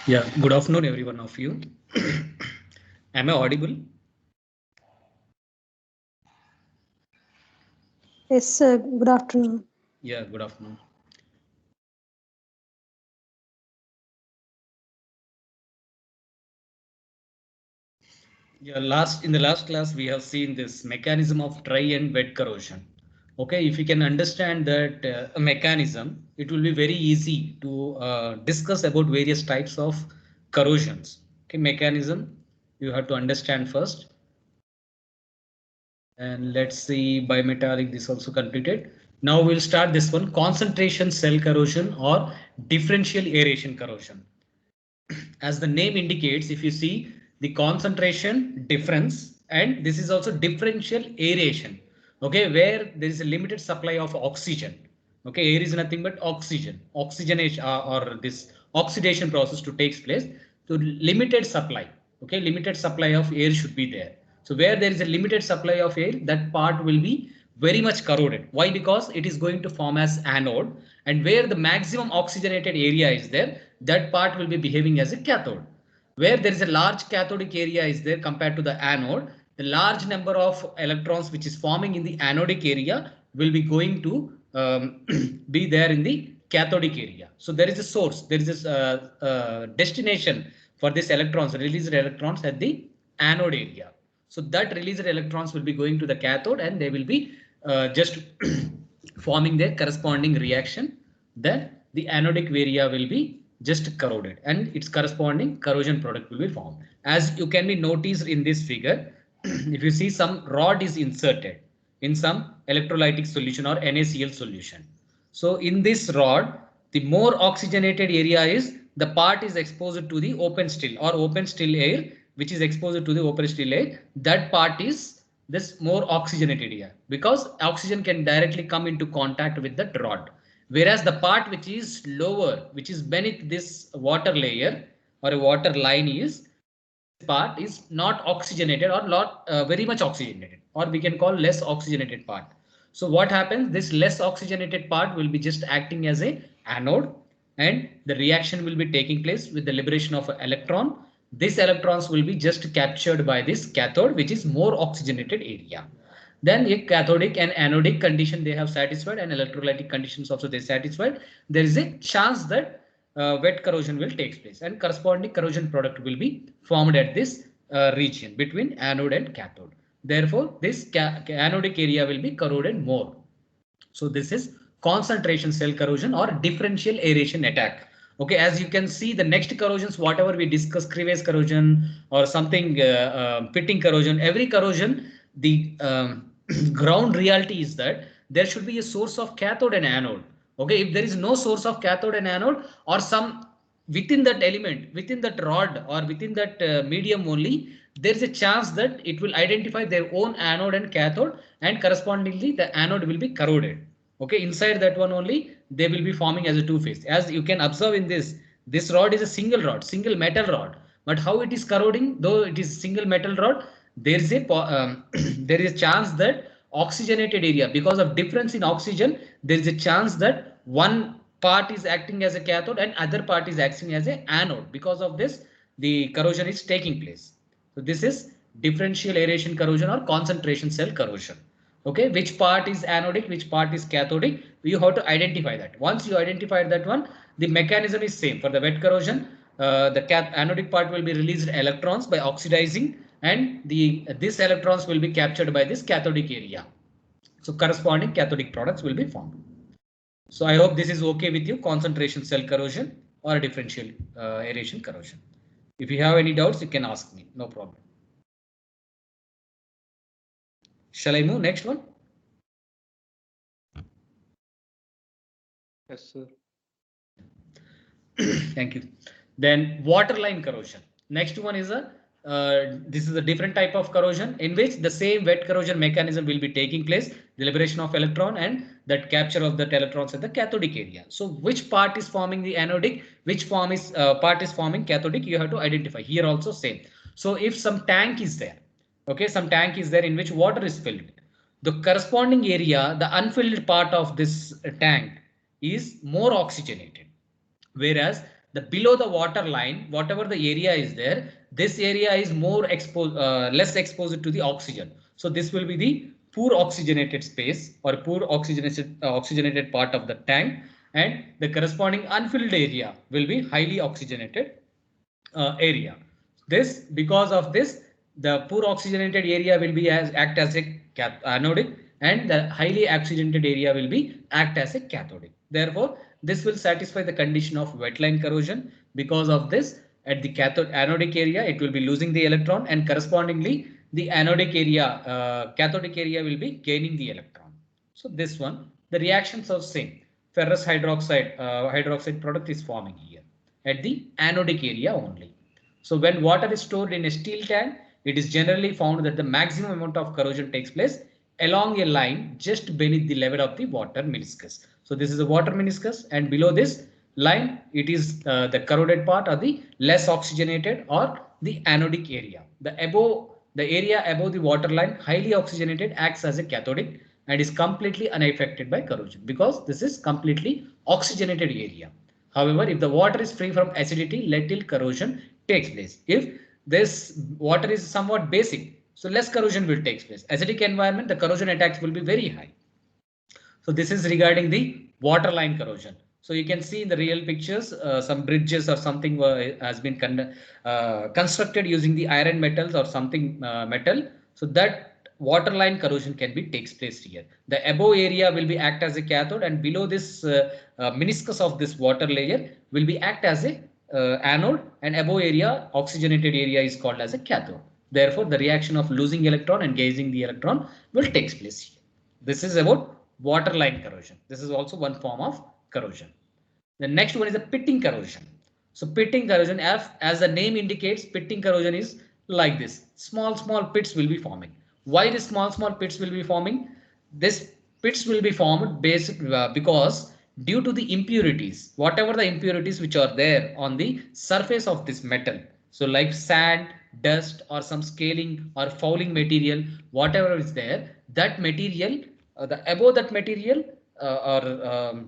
Yeah, good afternoon, every one of you. Am I audible? Yes, sir. Good afternoon. Yeah, good afternoon. Yeah, in the last class, we have seen this mechanism of dry and wet corrosion. Okay, if you can understand that mechanism, it will be very easy to discuss about various types of corrosions. Okay, mechanism you have to understand first. And let's see bimetallic, this also completed. Now we'll start this one, concentration cell corrosion or differential aeration corrosion. As the name indicates, if you see the concentration difference, and this is also differential aeration, okay, where there is a limited supply of oxygen. Okay, air is nothing but oxygenation, or this oxidation process to takes place. So limited supply, okay, limited supply of air should be there. So where there is a limited supply of air, that part will be very much corroded. Why? Because it is going to form as anode, and where the maximum oxygenated area is there, that part will be behaving as a cathode. Where there is a large cathodic area is there compared to the anode, the large number of electrons which is forming in the anodic area will be going to be there in the cathodic area. So there is a source, there is this destination for this electrons, released electrons at the anode area. So that released electrons will be going to the cathode, and they will be just forming their corresponding reaction. Then the anodic area will be just corroded, and its corresponding corrosion product will be formed. As you can be noticed in this figure, if you see, some rod is inserted in some electrolytic solution or NaCl solution. So in this rod, the more oxygenated area is, the part is exposed to the open still or open still air, which is exposed to the open still air. That part is this more oxygenated area, because oxygen can directly come into contact with that rod. Whereas the part which is lower, which is beneath this water layer or a water line, is part is not oxygenated or not very much oxygenated, or we can call less oxygenated part. So what happens, this less oxygenated part will be just acting as a anode, and the reaction will be taking place with the liberation of an electron. These electrons will be just captured by this cathode, which is more oxygenated area. Then a cathodic and anodic condition they have satisfied, and electrolytic conditions also they satisfied. There is a chance that wet corrosion will take place, and corresponding corrosion product will be formed at this region between anode and cathode. Therefore, this anodic area will be corroded more. So this is concentration cell corrosion or differential aeration attack. Okay, as you can see, the next corrosions, whatever we discuss, crevasse corrosion or something, pitting corrosion, every corrosion, the ground reality is that there should be a source of cathode and anode. Okay, if there is no source of cathode and anode, or some within that element, within that rod or within that medium only, there is a chance that it will identify their own anode and cathode, and correspondingly the anode will be corroded. Okay, inside that one only they will be forming as a two phase. As you can observe in this rod is a single rod, single metal rod, but how it is corroding, though it is single metal rod, there is a there is a chance that oxygenated area, because of difference in oxygen, there is a chance that one part is acting as a cathode and other part is acting as a anode. Because of this, the corrosion is taking place. So this is differential aeration corrosion or concentration cell corrosion. Okay, which part is anodic, which part is cathodic, you have to identify that. Once you identify that one, the mechanism is same for the wet corrosion. The anodic part will be released electrons by oxidizing, and these electrons will be captured by this cathodic area. So corresponding cathodic products will be formed. So I hope this is okay with you, concentration cell corrosion or differential aeration corrosion. If you have any doubts, you can ask me, no problem. Shall I move next one? Yes, sir. Thank you. Then waterline corrosion. Next one is a this is a different type of corrosion in which the same wet corrosion mechanism will be taking place, the liberation of electron and that capture of that electrons at the cathodic area. So which part is forming the anodic, which part is forming cathodic, you have to identify. Here also same. So if some tank is there, okay, some tank is there in which water is filled, the corresponding area, the unfilled part of this tank is more oxygenated, whereas the below the water line, whatever the area is there, this area is more exposed, less exposed to the oxygen. So this will be the poor oxygenated space or poor oxygenated part of the tank, and the corresponding unfilled area will be highly oxygenated area. This, because of this, the poor oxygenated area will be act as a anodic, and the highly oxygenated area will be act as a cathodic. Therefore, this will satisfy the condition of wetline corrosion. Because of this, at the cathode anodic area, it will be losing the electron, and correspondingly, the anodic area, cathodic area will be gaining the electron. So this one, the reactions are same. Ferrous hydroxide product is forming here at the anodic area only. So when water is stored in a steel tank, it is generally found that the maximum amount of corrosion takes place along a line just beneath the level of the water meniscus. So this is the water meniscus, and below this line, it is the corroded part or the less oxygenated or the anodic area. The area above the water line, highly oxygenated, acts as a cathodic and is completely unaffected by corrosion because this is completely oxygenated area. However, if the water is free from acidity, little corrosion takes place. If this water is somewhat basic, so less corrosion will take place. Acidic environment, the corrosion attacks will be very high. So this is regarding the waterline corrosion. So you can see in the real pictures, some bridges or something has been constructed using the iron metals or something metal. So that waterline corrosion can be takes place here. The above area will be act as a cathode, and below this meniscus of this water layer will be act as a anode, and above area, oxygenated area, is called as a cathode. Therefore, the reaction of losing electron and gaining the electron will take place here. This is about waterline corrosion. This is also one form of corrosion. The next one is the pitting corrosion. So pitting corrosion, as the name indicates, pitting corrosion is like this. Small pits will be forming. Why these small pits will be forming? This pits will be formed because due to the impurities, whatever the impurities which are there on the surface of this metal. So like sand, dust, or some scaling or fouling material, whatever is there, that material, the above that material or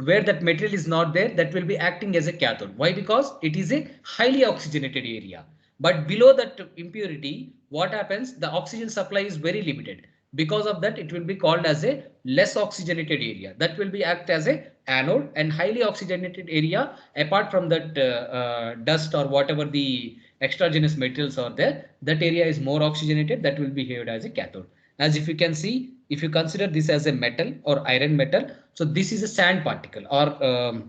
where that material is not there, that will be acting as a cathode. Why? Because it is a highly oxygenated area. But below that impurity, what happens? The oxygen supply is very limited. Because of that, it will be called as a less oxygenated area. That will be act as a anode, and highly oxygenated area, apart from that dust or whatever the extragenous materials are there, that area is more oxygenated. That will be behaved as a cathode. As if you can see, if you consider this as a metal or iron metal, so this is a sand particle, or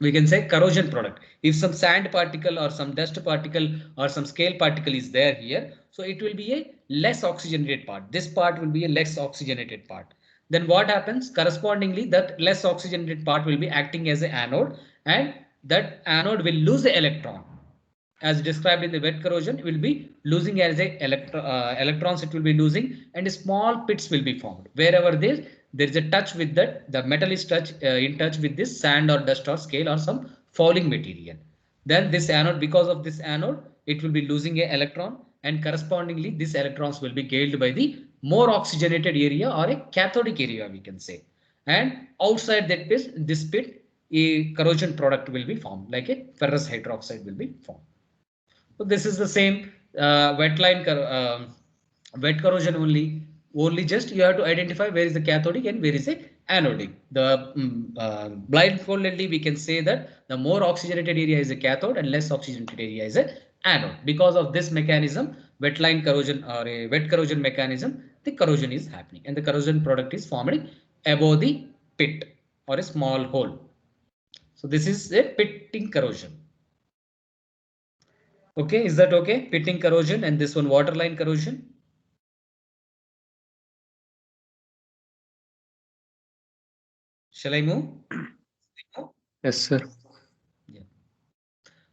we can say corrosion product. If some sand particle or some dust particle or some scale particle is there here, so it will be a less oxygenated part. This part will be a less oxygenated part. Then what happens? Correspondingly, that less oxygenated part will be acting as an anode, and that anode will lose the electron. As described in the wet corrosion, will be losing as a electrons, it will be losing, and small pits will be formed wherever there is a touch with that, the metal is in touch with this sand or dust or scale or some fouling material. Then this anode, because of this anode, it will be losing a electron, and correspondingly these electrons will be gained by the more oxygenated area or a cathodic area, we can say. And outside that this pit, a corrosion product will be formed, like a ferrous hydroxide will be formed. So this is the same wet corrosion only. Only just you have to identify where is the cathodic and where is the anodic. The blindfoldedly we can say that the more oxygenated area is a cathode and less oxygenated area is a anode. Because of this mechanism, wetline corrosion or a wet corrosion mechanism, the corrosion is happening and the corrosion product is formed above the pit or a small hole. So this is a pitting corrosion. Okay, is that okay? Pitting corrosion, and this one waterline corrosion. Shall I move? Yes, sir. Yeah.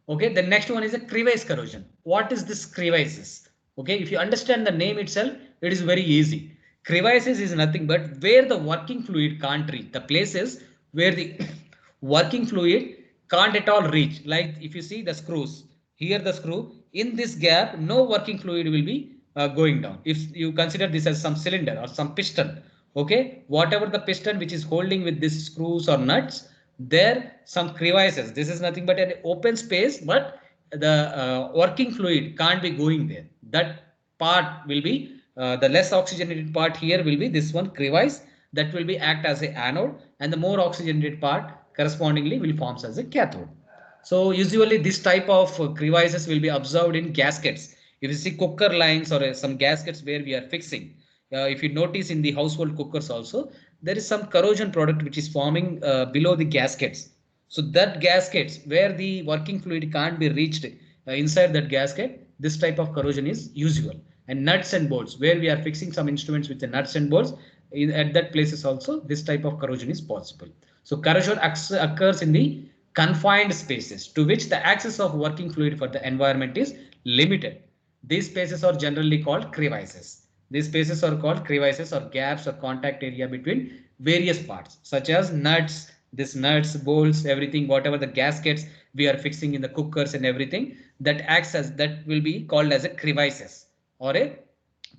Okay, the next one is a crevice corrosion. What is this crevices? Okay, if you understand the name itself, it is very easy. Crevices is nothing but where the working fluid can't reach. The places where the working fluid can't at all reach. Like if you see the screws, here the screw, in this gap, no working fluid will be going down. If you consider this as some cylinder or some piston, okay, whatever the piston which is holding with these screws or nuts, there some crevices. This is nothing but an open space, but the working fluid can't be going there. That part will be the less oxygenated part here will be this one crevice that will be act as a anode, and the more oxygenated part correspondingly will forms as a cathode. So usually this type of crevices will be observed in gaskets. If you see cooker lines or some gaskets where we are fixing, if you notice in the household cookers also, there is some corrosion product which is forming below the gaskets. So that gaskets where the working fluid can't be reached inside that gasket, this type of corrosion is usual. And nuts and bolts where we are fixing some instruments with the nuts and bolts, at that places also this type of corrosion is possible. So corrosion occurs in the confined spaces to which the access of working fluid for the environment is limited. These spaces are generally called crevices. These spaces are called crevices or gaps or contact area between various parts such as nuts, this nuts, bolts, everything, whatever the gaskets we are fixing in the cookers and everything that acts as that will be called as a crevices or a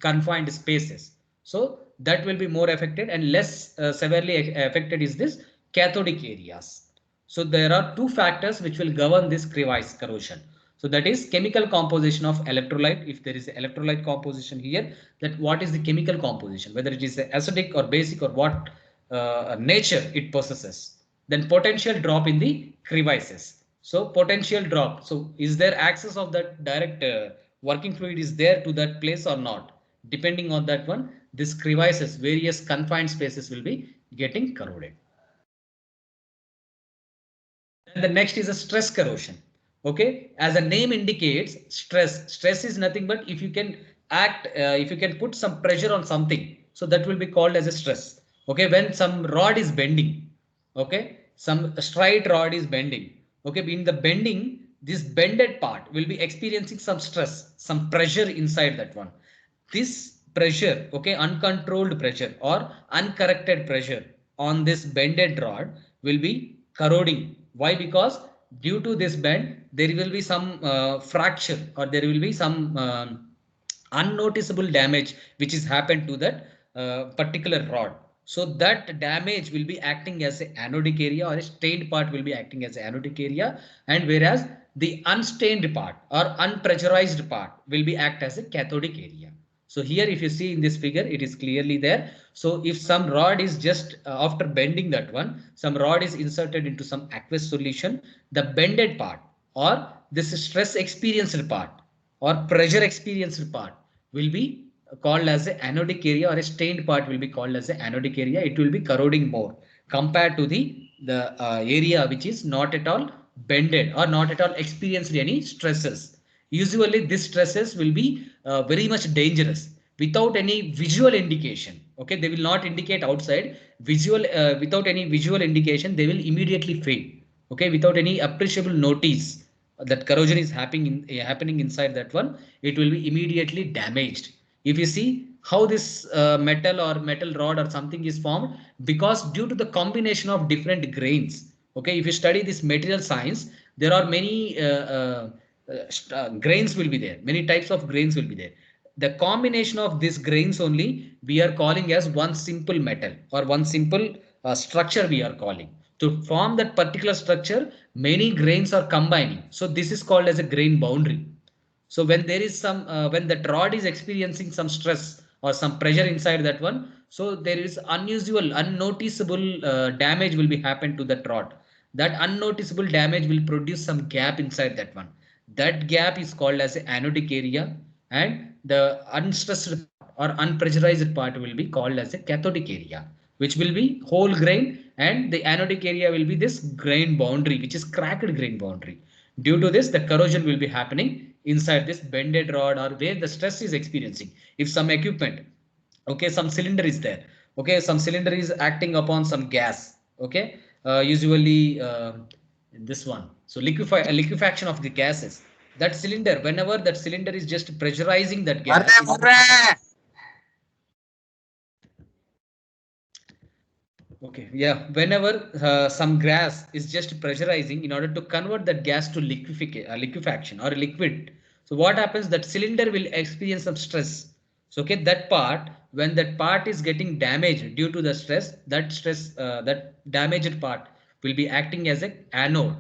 confined spaces. So that will be more affected, and less severely affected is this cathodic areas. So there are two factors which will govern this crevice corrosion. So that is chemical composition of electrolyte. If there is electrolyte composition here, that what is the chemical composition, whether it is acidic or basic or what nature it possesses. Then potential drop in the crevices. So potential drop. So is there access of that direct working fluid is there to that place or not? Depending on that one, this crevices, various confined spaces will be getting corroded. Then the next is a stress corrosion. Okay, as the name indicates, stress is nothing but if you can if you can put some pressure on something, so that will be called as a stress. Okay, when some rod is bending, okay, some straight rod is bending, okay, in the bending, this bended part will be experiencing some stress, some pressure inside that one. This pressure, okay, uncontrolled pressure or uncorrected pressure on this bended rod will be corroding. Why? Because due to this bend, there will be some fracture or there will be some unnoticeable damage which is happened to that particular rod. So that damage will be acting as a anodic area, or a stained part will be acting as a anodic area, and whereas the unstained part or unpressurized part will be act as a cathodic area. So here if you see in this figure, it is clearly there. So if some rod is just after bending that one, some rod is inserted into some aqueous solution, the bended part or this stress experienced part or pressure experienced part will be called as a anodic area, or a stained part will be called as a anodic area. It will be corroding more compared to the area which is not at all bended or not at all experienced any stresses. Usually these stresses will be very much dangerous without any visual indication. Okay, they will not indicate outside visual, without any visual indication they will immediately fade. Okay, without any appreciable notice that corrosion is happening inside that one, it will be immediately damaged. If you see how this metal or metal rod or something is formed, because due to the combination of different grains. Okay, if you study this material science, there are many grains will be there, many types of grains will be there. The combination of these grains only we are calling as one simple metal or one simple structure we are calling. To form that particular structure, many grains are combining. So this is called as a grain boundary. So when there is some, when that rod is experiencing some stress or some pressure inside that one, so there is unusual, unnoticeable damage will be happen to that rod. That unnoticeable damage will produce some gap inside that one. That gap is called as a anodic area, and the unstressed or unpressurized part will be called as a cathodic area, which will be whole grain, and the anodic area will be this grain boundary, which is cracked grain boundary. Due to this, the corrosion will be happening inside this bended rod or where the stress is experiencing. If some equipment, okay, some cylinder is there, okay, some cylinder is acting upon some gas, okay, usually this one. So liquefaction of the gases. That cylinder, whenever that cylinder is just pressurizing that gas, okay, yeah, whenever some gas is just pressurizing in order to convert that gas to liquefaction or liquid. So what happens, that cylinder will experience some stress. So okay, that part, when that part is getting damaged due to the stress, that damaged part will be acting as an anode,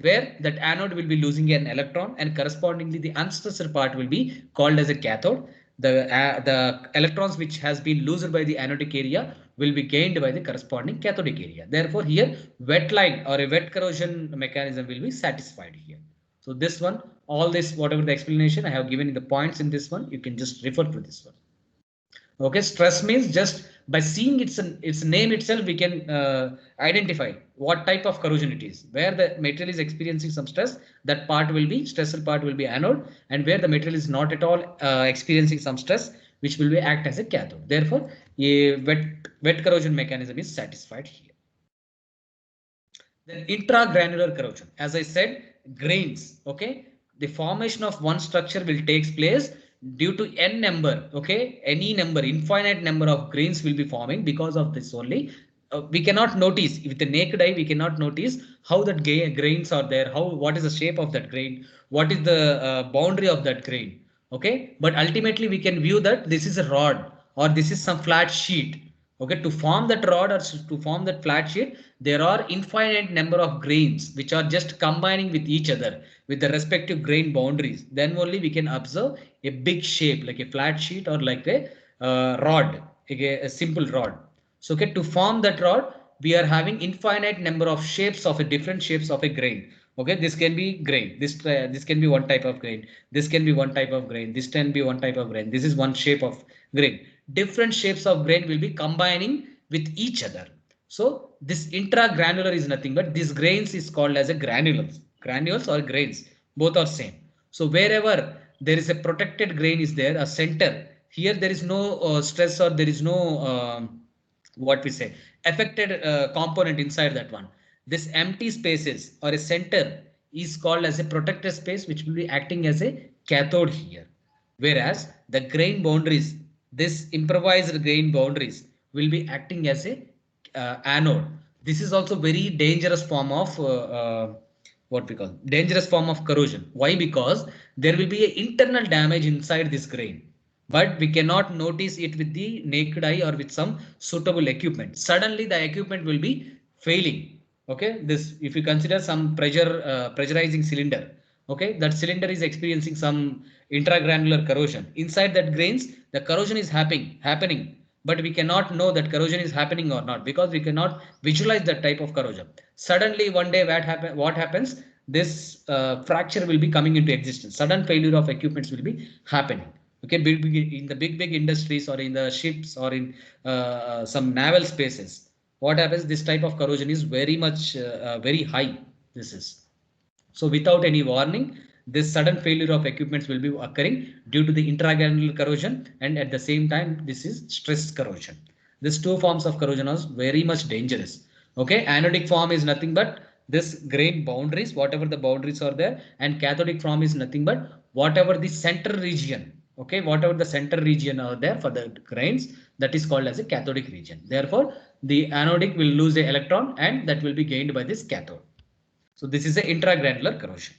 where that anode will be losing an electron, and correspondingly the unstressed part will be called as a cathode. The electrons which has been lost by the anodic area will be gained by the corresponding cathodic area. Therefore, here wet line or a wet corrosion mechanism will be satisfied here. So this one, all this, whatever the explanation I have given in the points in this one, you can just refer to this one. Okay, stress means just by seeing its name itself, we can identify what type of corrosion it is. Where the material is experiencing some stress, that part will be stressful part will be anode, and where the material is not at all experiencing some stress, which will be act as a cathode. Therefore, a wet corrosion mechanism is satisfied here. Then intragranular corrosion, as I said, grains. Okay, the formation of one structure will takes place due to n number. Okay, any number, infinite number of grains will be forming because of this only. We cannot notice with the naked eye. We cannot notice how that grains are there. What is the shape of that grain? What is the boundary of that grain? Okay, but ultimately we can view that this is a rod or this is some flat sheet. Okay, to form that rod or to form that flat sheet, there are infinite number of grains which are just combining with each other with the respective grain boundaries. Then only we can observe a big shape like a flat sheet or like a rod, a simple rod. So okay, to form that rod, we are having infinite number of shapes of a different shapes of a grain. Okay, this can be grain. This can be one type of grain. This can be one type of grain. This can be one type of grain. This is one shape of grain. Different shapes of grain will be combining with each other. So this intragranular is nothing but these grains is called as a granules or grains. Both are same. So wherever there is a protected grain is there, a center, here there is no stress or there is no what we say affected component inside that one. This empty spaces or a center is called as a protected space, which will be acting as a cathode here. Whereas the grain boundaries, this improvised grain boundaries will be acting as a anode. This is also very dangerous form of what we call dangerous form of corrosion. Why? Because there will be an internal damage inside this grain, but we cannot notice it with the naked eye or with some suitable equipment. Suddenly the equipment will be failing. Okay, this if you consider some pressurizing cylinder, okay, that cylinder is experiencing some intragranular corrosion. Inside that grains, the corrosion is happening, but we cannot know that corrosion is happening or not because we cannot visualize that type of corrosion. Suddenly one day what happens? This fracture will be coming into existence. Sudden failure of equipments will be happening. Okay, in the big industries or in the ships or in some naval spaces, what happens? This type of corrosion is very much very high. This is so without any warning, this sudden failure of equipments will be occurring due to the intragranular corrosion, and at the same time this is stress corrosion. These two forms of corrosion are very much dangerous. Okay, anodic form is nothing but this grain boundaries, whatever the boundaries are there, and cathodic form is nothing but whatever the center region. Okay, whatever the center region are there for the grains, that is called as a cathodic region. Therefore, the anodic will lose the electron and that will be gained by this cathode. So this is a intragranular corrosion.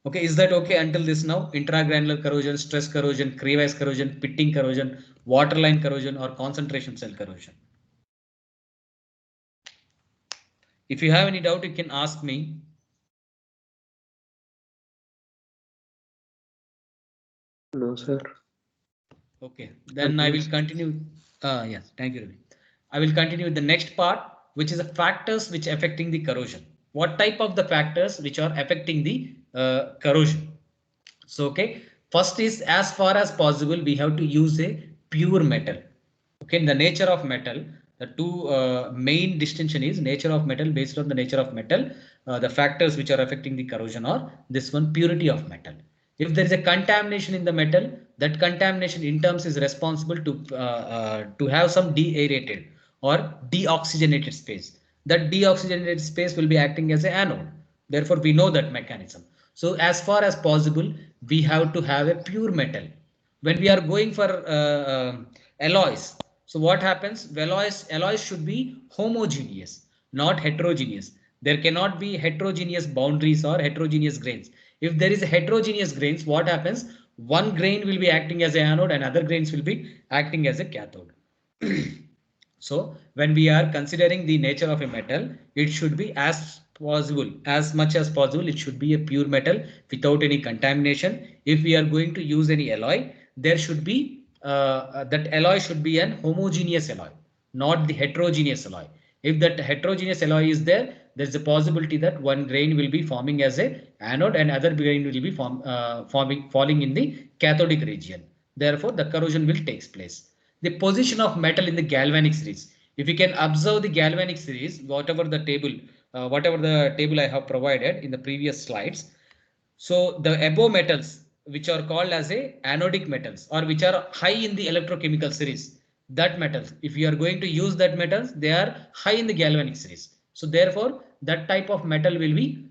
Okay, is that okay until this now? Intragranular corrosion, stress corrosion, crevice corrosion, pitting corrosion, waterline corrosion, or concentration cell corrosion. If you have any doubt, you can ask me. No, sir. Okay, then I will continue. Yes, thank you, Ravi. I will continue with the next part, which is the factors which affecting the corrosion. What type of the factors which are affecting the corrosion? So, okay, first is as far as possible, we have to use a pure metal. Okay, in the nature of metal, the two main distinction is nature of metal. Based on the nature of metal, the factors which are affecting the corrosion are this one, purity of metal. If there is a contamination in the metal, that contamination in terms is responsible to have some deaerated or deoxygenated space. That deoxygenated space will be acting as an anode. Therefore, we know that mechanism. So as far as possible, we have to have a pure metal. When we are going for alloys, so what happens? Alloys should be homogeneous, not heterogeneous. There cannot be heterogeneous boundaries or heterogeneous grains. If there is a heterogeneous grains, what happens? One grain will be acting as an anode and other grains will be acting as a cathode. So when we are considering the nature of a metal, it should be as much as possible, it should be a pure metal without any contamination. If we are going to use any alloy, there should be that alloy should be an homogeneous alloy, not the heterogeneous alloy. If that heterogeneous alloy is there, there's a possibility that one grain will be forming as a anode and other grain will be falling in the cathodic region. Therefore, the corrosion will take place. The position of metal in the galvanic series. If you can observe the galvanic series, whatever the table I have provided in the previous slides. So the above metals, which are called as a anodic metals or which are high in the electrochemical series, that metals, if you are going to use that metals, they are high in the galvanic series. So therefore, that type of metal will be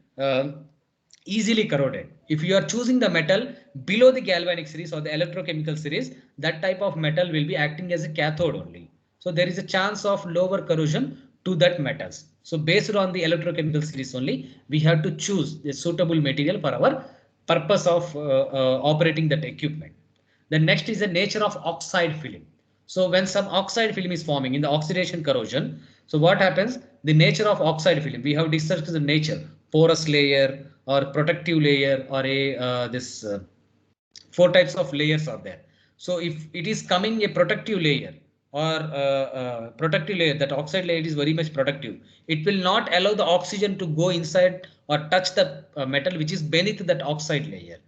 easily corroded. If you are choosing the metal below the galvanic series or the electrochemical series, that type of metal will be acting as a cathode only. So there is a chance of lower corrosion to that metals. So based on the electrochemical series only, we have to choose a suitable material for our purpose of operating that equipment. The next is the nature of oxide film. So when some oxide film is forming in the oxidation corrosion, so what happens? The nature of oxide film, we have discussed the nature, porous layer or protective layer or a this four types of layers are there. So if it is coming a protective layer or protective layer, that oxide layer is very much protective. It will not allow the oxygen to go inside or touch the metal which is beneath that oxide layer.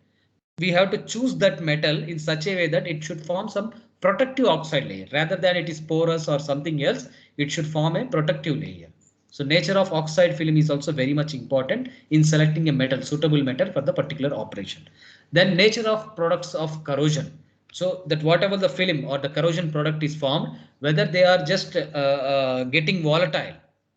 We have to choose that metal in such a way that it should form some protective oxide layer rather than it is porous or something else. It should form a protective layer. So nature of oxide film is also very much important in selecting a metal, suitable metal for the particular operation. Then nature of products of corrosion. So that whatever the film or the corrosion product is formed, whether they are just getting volatile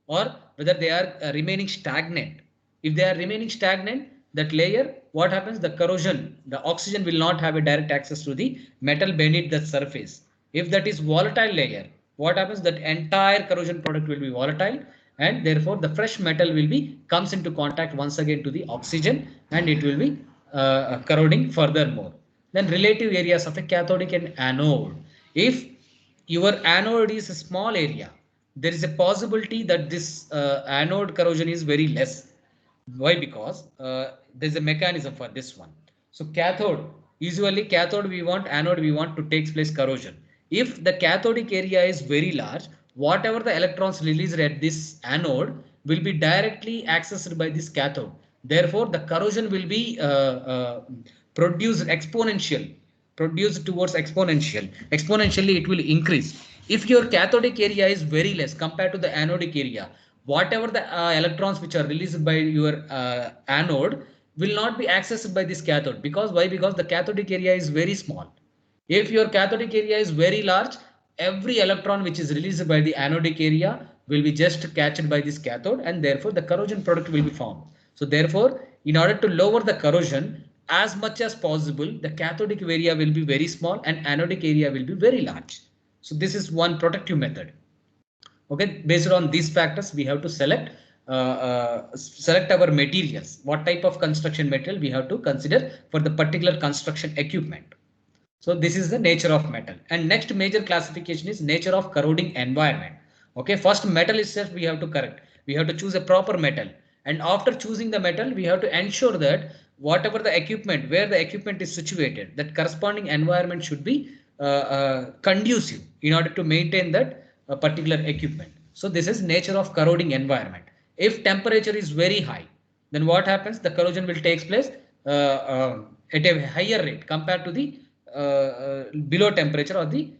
or whether they are remaining stagnant. If they are remaining stagnant, that layer, what happens? The corrosion, the oxygen will not have a direct access to the metal beneath the surface. If that is volatile layer, what happens? That entire corrosion product will be volatile and therefore the fresh metal will be comes into contact once again to the oxygen and it will be corroding furthermore. Then relative areas of a cathodic and anode. If your anode is a small area, there is a possibility that this anode corrosion is very less. Why? Because there's a mechanism for this one. So cathode, usually cathode we want, anode we want to take place corrosion. If the cathodic area is very large, whatever the electrons released at this anode will be directly accessed by this cathode. Therefore, the corrosion will be produced exponential, produced towards exponential. Exponentially, it will increase. If your cathodic area is very less compared to the anodic area, whatever the electrons which are released by your anode will not be accessed by this cathode. Because why? Because the cathodic area is very small. If your cathodic area is very large, every electron which is released by the anodic area will be just catched by this cathode and therefore the corrosion product will be formed. So therefore, in order to lower the corrosion as much as possible, the cathodic area will be very small and anodic area will be very large. So this is one protective method. Okay, based on these factors, we have to select our materials. What type of construction material we have to consider for the particular construction equipment. So this is the nature of metal. And next major classification is nature of corroding environment. Okay, first metal itself we have to correct. We have to choose a proper metal. And after choosing the metal, we have to ensure that whatever the equipment, where the equipment is situated, that corresponding environment should be conducive in order to maintain that particular equipment. So this is nature of corroding environment. If temperature is very high, then what happens? The corrosion will take place at a higher rate compared to the below temperature or the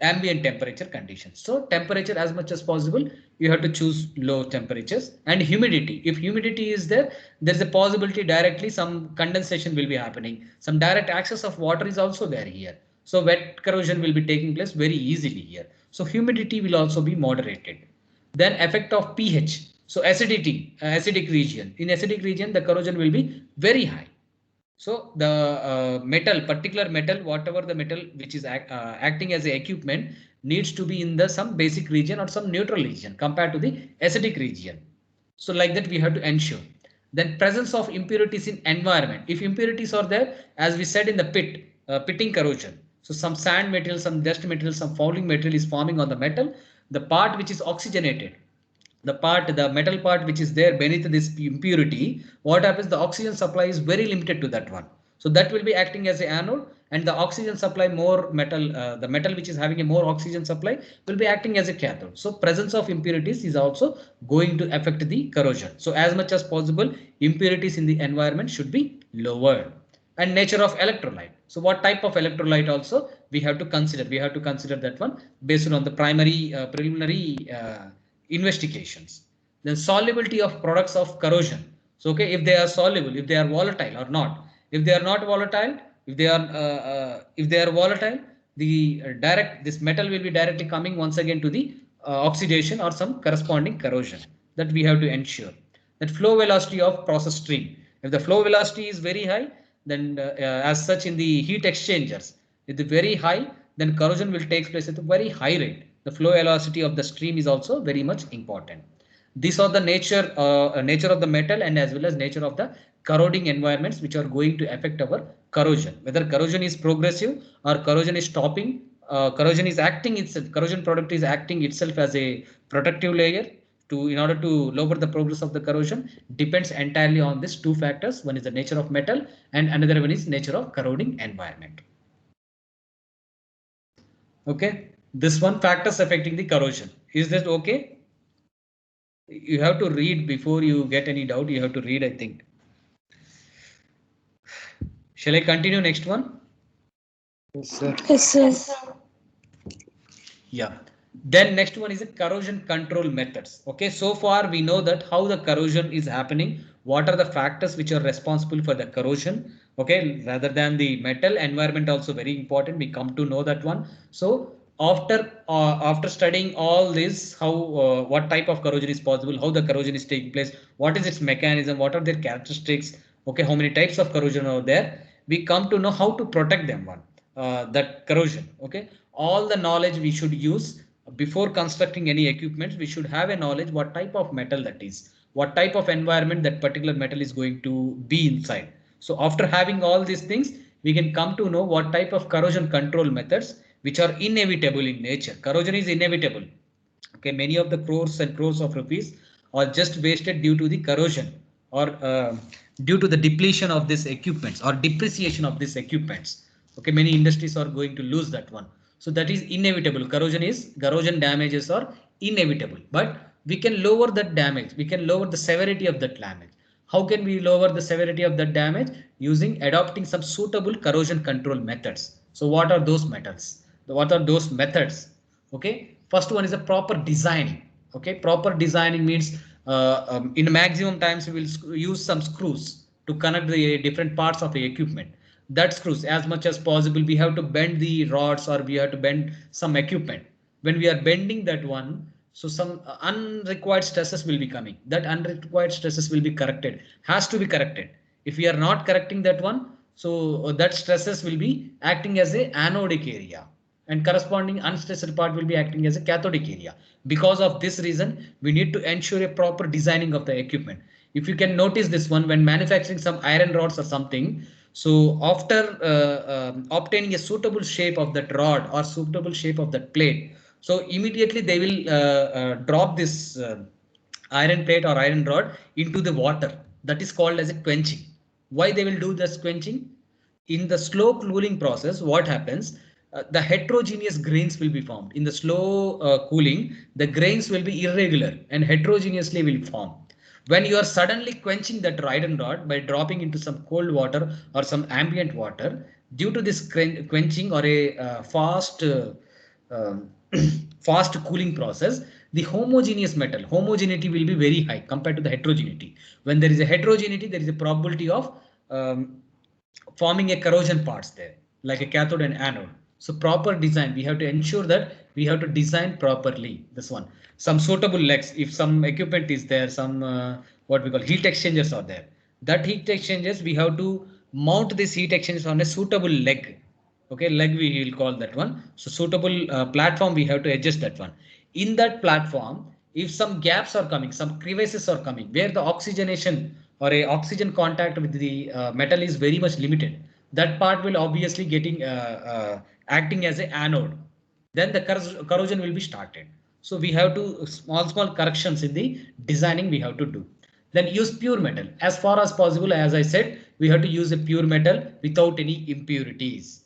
ambient temperature conditions. So temperature as much as possible, you have to choose low temperatures. And humidity. If humidity is there, there's a possibility directly some condensation will be happening. Some direct access of water is also there here. So wet corrosion will be taking place very easily here. So humidity will also be moderated. Then effect of pH. So acidity, acidic region. In acidic region, the corrosion will be very high. So the particular metal, whatever the metal which is acting as a equipment needs to be in the some basic region or some neutral region compared to the acidic region. So like that we have to ensure. Then presence of impurities in environment. If impurities are there, as we said in the pitting corrosion. So some sand material, some dust material, some fouling material is forming on the metal. the part which is oxygenated, the metal part which is there beneath this impurity, what happens? The oxygen supply is very limited to that one. So that will be acting as a anode, and the oxygen supply more metal, the metal which is having a more oxygen supply will be acting as a cathode. So presence of impurities is also going to affect the corrosion. So as much as possible, impurities in the environment should be lowered. And nature of electrolyte. So what type of electrolyte also we have to consider? We have to consider that one based on the primary preliminary investigations. Then solubility of products of corrosion. So okay, if they are soluble, if they are volatile or not. If they are not volatile, if they are volatile, the this metal will be directly coming once again to the oxidation or some corresponding corrosion. That we have to ensure. That flow velocity of process stream. If the flow velocity is very high, then as such in the heat exchangers, if the very high, then corrosion will take place at a very high rate. The flow velocity of the stream is also very much important. These are the nature of the metal and as well as nature of the corroding environments which are going to affect our corrosion. Whether corrosion is progressive or corrosion is stopping, corrosion is acting itself, corrosion product is acting itself as a protective layer in order to lower the progress of the corrosion, depends entirely on these two factors. One is the nature of metal and another one is nature of corroding environment. Okay, this one factors affecting the corrosion. Is that okay? You have to read before you get any doubt. You have to read, I think. Shall I continue next one? Yes, sir. Yes, sir. Yeah. Then next one is a corrosion control methods. Okay, so far we know that how the corrosion is happening. What are the factors which are responsible for the corrosion? Okay, rather than the metal, environment also very important. We come to know that one. So after studying all this, how what type of corrosion is possible, how the corrosion is taking place, what is its mechanism, what are their characteristics, okay, how many types of corrosion are there, we come to know how to protect them one, that corrosion. Okay, all the knowledge we should use before constructing any equipment. We should have a knowledge what type of metal that is, what type of environment that particular metal is going to be inside. So after having all these things, we can come to know what type of corrosion control methods which are inevitable in nature. Corrosion is inevitable. Okay, many of the crores and crores of rupees are just wasted due to the corrosion or due to the depletion of this equipments or depreciation of these equipments. Okay, many industries are going to lose that one. So that is inevitable. Corrosion damages are inevitable, but we can lower that damage. We can lower the severity of that damage. How can we lower the severity of that damage? Using adopting some suitable corrosion control methods. So what are those methods? What are those methods? Okay, first one is a proper designing. Okay, proper designing means in maximum times we will use some screws to connect the different parts of the equipment. That screws, as much as possible, we have to bend the rods or we have to bend some equipment. When we are bending that one, so some unrequired stresses will be coming. That unrequired stresses will be corrected, has to be corrected. If we are not correcting that one, so that stresses will be acting as a anodic area and corresponding unstressed part will be acting as a cathodic area. Because of this reason, we need to ensure a proper designing of the equipment. If you can notice this one, when manufacturing some iron rods or something, so after obtaining a suitable shape of that rod or suitable shape of that plate, so immediately they will drop this iron plate or iron rod into the water. That is called as a quenching. Why they will do this quenching? In the slow cooling process, what happens? The heterogeneous grains will be formed. In the slow cooling, the grains will be irregular and heterogeneously will form. When you are suddenly quenching that iron rod by dropping into some cold water or some ambient water, due to this quenching or a um, fast cooling process, the homogeneity will be very high compared to the heterogeneity. When there is a heterogeneity, there is a probability of forming a corrosion parts there, like a cathode and anode. So proper design, we have to ensure that we have to design properly. This one, some suitable legs. If some equipment is there, some what we call heat exchangers are there. That heat exchangers, we have to mount this heat exchangers on a suitable leg. Okay, leg we will call that one. So suitable platform, we have to adjust that one. In that platform, if some gaps are coming, some crevices are coming, where the oxygenation or a oxygen contact with the metal is very much limited, that part will obviously getting acting as a anode. Then the corrosion will be started. So we have to small corrections in the designing we have to do. Then use pure metal as far as possible. As I said, we have to use a pure metal without any impurities.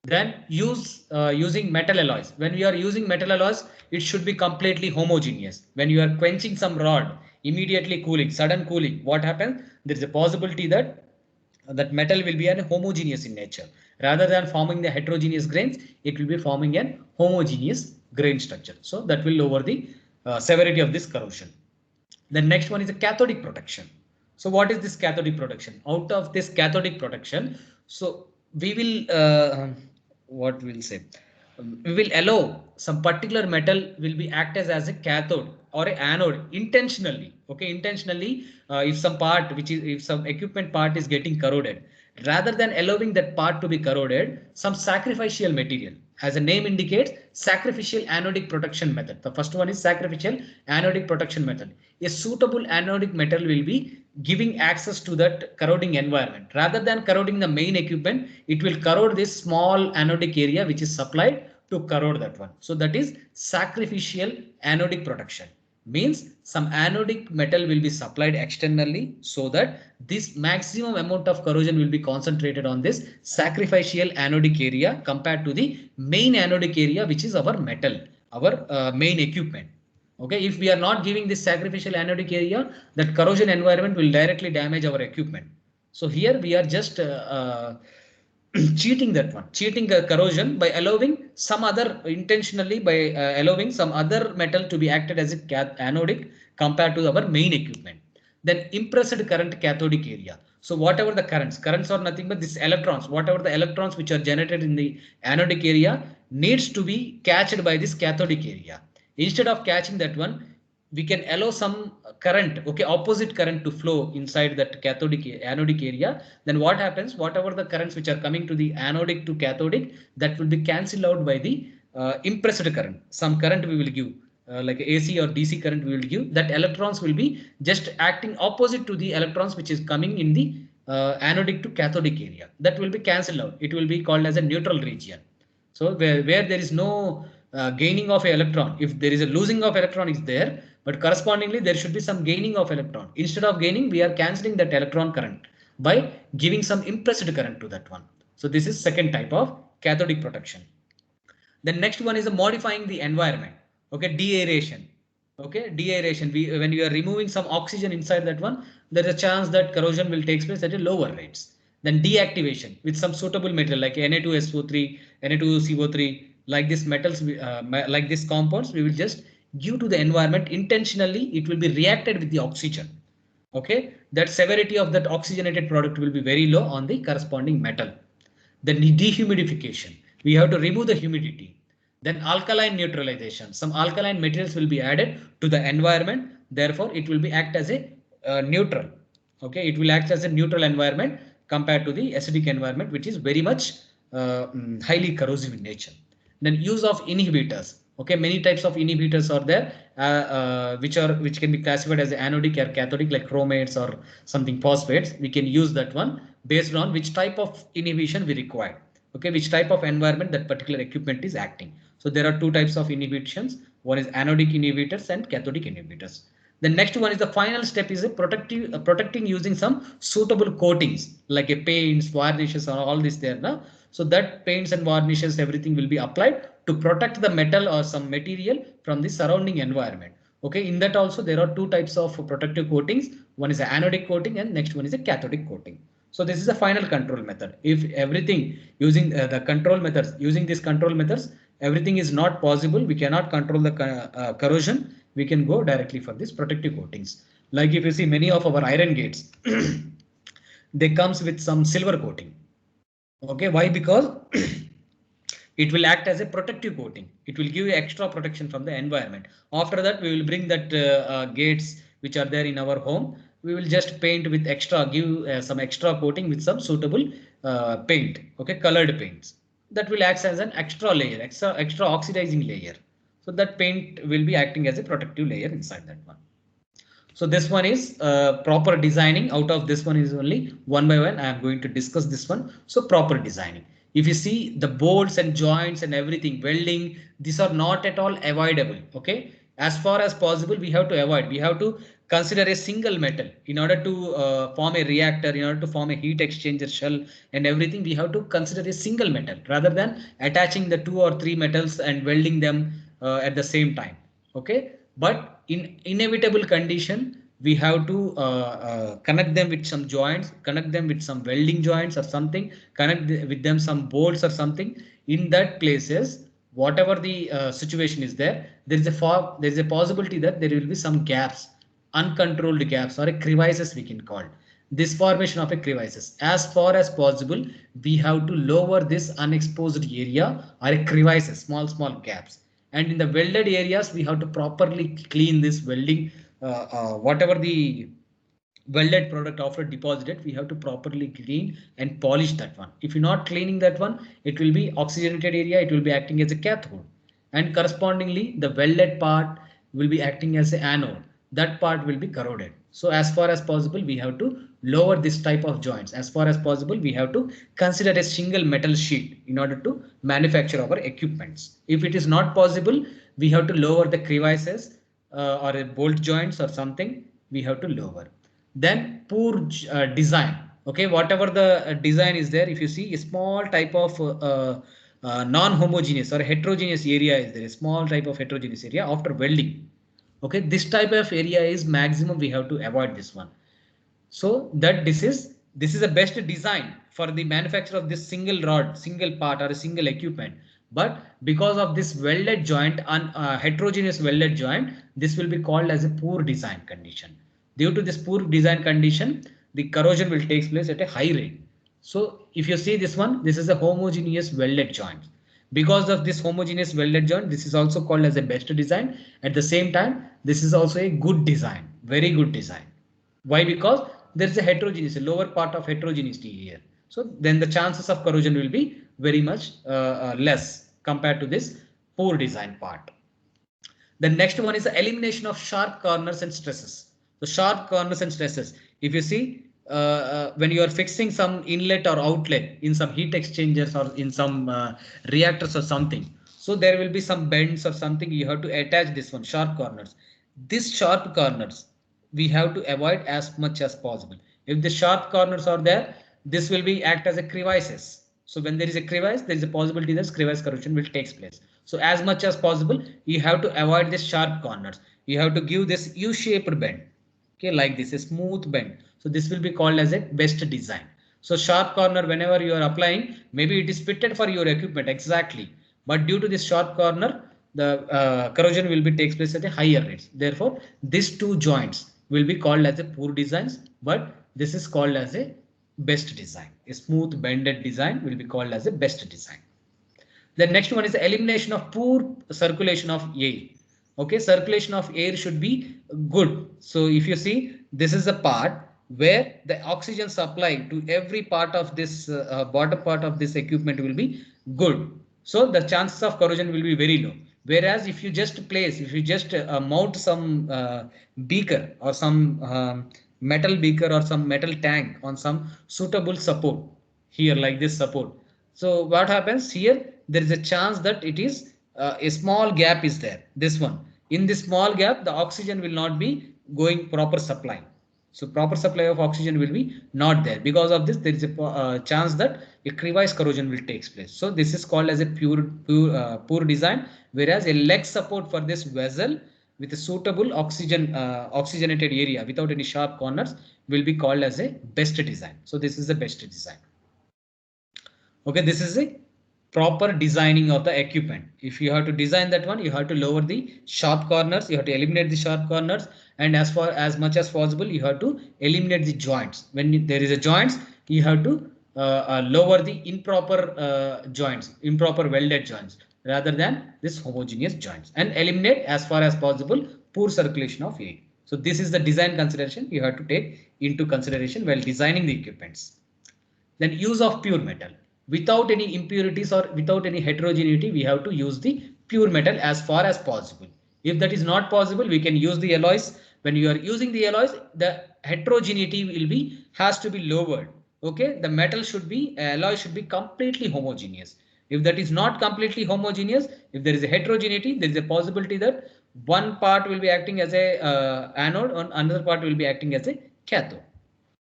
Then using metal alloys. When we are using metal alloys, it should be completely homogeneous. When you are quenching some rod, immediately cooling, sudden cooling, what happens? There is a possibility that metal will be an homogeneous in nature. Rather than forming the heterogeneous grains, it will be forming an homogeneous grain structure. So that will lower the severity of this corrosion. The next one is a cathodic protection. So what is this cathodic protection? Out of this cathodic protection, so we will what we'll say, we will allow some particular metal will be act as a cathode or a anode intentionally. Okay, intentionally, if some part which is, if some equipment part is getting corroded, rather than allowing that part to be corroded, some sacrificial material, as the name indicates, sacrificial anodic protection method. The first one is sacrificial anodic protection method. A suitable anodic metal will be giving access to that corroding environment. Rather than corroding the main equipment, it will corrode this small anodic area which is supplied to corrode that one. So that is sacrificial anodic protection. Means some anodic metal will be supplied externally so that this maximum amount of corrosion will be concentrated on this sacrificial anodic area compared to the main anodic area, which is our metal, our main equipment. Okay, if we are not giving this sacrificial anodic area, that corrosion environment will directly damage our equipment. So here we are just cheating that one, cheating corrosion by allowing some other intentionally by allowing some other metal to be acted as a anodic compared to our main equipment. Then impressed current cathodic area. So whatever the currents are nothing but this electrons, whatever the electrons which are generated in the anodic area needs to be catched by this cathodic area. Instead of catching that one, we can allow some current, okay, opposite current to flow inside that cathodic anodic area. Then what happens, whatever the currents which are coming to the anodic to cathodic, that will be cancelled out by the impressed current. Some current we will give, like AC or DC current we will give, that electrons will be just acting opposite to the electrons which is coming in the anodic to cathodic area. That will be cancelled out. It will be called as a neutral region. So where there is no gaining of an electron, if there is a losing of electron is there, but correspondingly there should be some gaining of electron. Instead of gaining, we are cancelling that electron current by giving some impressed current to that one. So this is second type of cathodic protection. The next one is modifying the environment. Okay, deaeration. Okay, deaeration. When you are removing some oxygen inside that one, there is a chance that corrosion will take place at a lower rates. Then deactivation with some suitable material like Na2SO3, Na2CO3, like these metals, like these compounds, we will just give to the environment intentionally. It will be reacted with the oxygen. Okay, that severity of that oxygenated product will be very low on the corresponding metal. Then dehumidification, we have to remove the humidity. Then alkaline neutralization, some alkaline materials will be added to the environment, therefore it will be act as a neutral. Okay, it will act as a neutral environment compared to the acidic environment, which is very much highly corrosive in nature. Then use of inhibitors. Okay, many types of inhibitors are there, which can be classified as anodic or cathodic, like chromates or something phosphates. We can use that one based on which type of inhibition we require. Okay, which type of environment that particular equipment is acting. So there are two types of inhibitions. One is anodic inhibitors and cathodic inhibitors. The next one is the final step is a protecting using some suitable coatings like a paints, varnishes, or all this there now. So that paints and varnishes, everything will be applied to protect the metal or some material from the surrounding environment. Okay, in that also there are two types of protective coatings. One is an anodic coating and next one is a cathodic coating. So this is a final control method. If everything using the control methods, using these control methods, everything is not possible, we cannot control the corrosion, we can go directly for these protective coatings. Like if you see many of our iron gates, they comes with some silver coating. Okay, why? Because it will act as a protective coating. It will give you extra protection from the environment. After that, we will bring that gates which are there in our home. We will just paint with extra, give some extra coating with some suitable paint. Okay, colored paints. That will act as an extra layer, extra oxidizing layer. So that paint will be acting as a protective layer inside that one. So this one is proper designing. Out of this one is only one by one I am going to discuss this one. So proper designing. If you see the bolts and joints and everything, welding, these are not at all avoidable. Okay, As far as possible, we have to avoid. We have to consider a single metal in order to form a reactor, in order to form a heat exchanger shell and everything. We have to consider a single metal rather than attaching the 2 or 3 metals and welding them at the same time. Okay, but in inevitable condition, we have to connect them with some joints, connect them with some welding joints or something, connect with them some bolts or something. In that places, whatever the situation is there, there is a possibility that there will be some gaps, uncontrolled gaps or a crevices we can call. This formation of a crevices, as far as possible, we have to lower this unexposed area or a crevices, small gaps. And in the welded areas, we have to properly clean this welding, whatever the welded product after deposited, we have to properly clean and polish that one. If you're not cleaning that one, it will be oxygenated area, it will be acting as a cathode, and correspondingly the welded part will be acting as an anode. That part will be corroded. So as far as possible, we have to lower this type of joints. As far as possible, we have to consider a single metal sheet in order to manufacture our equipments. If it is not possible, we have to lower the crevices or a bolt joints or something, we have to lower. Then poor design. Okay, whatever the design is there, if you see a small type of non-homogeneous or heterogeneous area is there, a small type of heterogeneous area after welding. Okay, this type of area is maximum, we have to avoid this one. So that this is the best design for the manufacture of this single rod, single part or a single equipment. But because of this welded joint and heterogeneous welded joint, this will be called as a poor design condition. Due to this poor design condition, the corrosion will take place at a high rate. So if you see this one, this is a homogeneous welded joint. Because of this homogeneous welded joint, this is also called as a best design. At the same time, this is also a good design, very good design. Why? Because there is a heterogeneity, lower part of heterogeneity here. So then the chances of corrosion will be very much less compared to this poor design part. The next one is the elimination of sharp corners and stresses. The sharp corners and stresses. If you see, when you are fixing some inlet or outlet in some heat exchangers or in some reactors or something, so there will be some bends or something. You have to attach this one, sharp corners. These sharp corners we have to avoid as much as possible. If the sharp corners are there, this will be act as a crevices. So when there is a crevice, there is a possibility that crevice corrosion will take place. So as much as possible, you have to avoid the sharp corners. You have to give this U-shaped bend. Okay, like this, a smooth bend. So this will be called as a best design. So sharp corner, whenever you are applying, maybe it is fitted for your equipment exactly, but due to this sharp corner, the corrosion will be takes place at a higher rates. Therefore, these two joints will be called as a poor designs, but this is called as a best design. A smooth bended design will be called as a best design. The next one is the elimination of poor circulation of air. Okay, circulation of air should be good. So if you see, this is a part where the oxygen supply to every part of this bottom part of this equipment will be good. So the chances of corrosion will be very low. Whereas if you just place, if you just mount some beaker or some metal beaker or some metal tank on some suitable support here, like this support. So what happens here? There is a chance that it is a small gap is there. This one, in this small gap, the oxygen will not be going proper supply. So proper supply of oxygen will be not there. Because of this, there is a chance that a crevice corrosion will take place. So this is called as a poor design. Whereas a leg support for this vessel with a suitable oxygenated area without any sharp corners will be called as a best design. So this is the best design. Okay, this is a proper designing of the equipment. If you have to design that one, you have to lower the sharp corners, you have to eliminate the sharp corners, and as far as much as possible, you have to eliminate the joints. When there is a joints, you have to lower the improper joints, improper welded joints, rather than this homogeneous joints, and eliminate as far as possible poor circulation of air. So this is the design consideration you have to take into consideration while designing the equipments. Then use of pure metal. Without any impurities or without any heterogeneity, we have to use the pure metal as far as possible. If that is not possible, we can use the alloys. When you are using the alloys, the heterogeneity will be has to be lowered. Okay, the metal should be alloy should be completely homogeneous. If that is not completely homogeneous, if there is a heterogeneity, there is a possibility that one part will be acting as a anode, and another part will be acting as a cathode.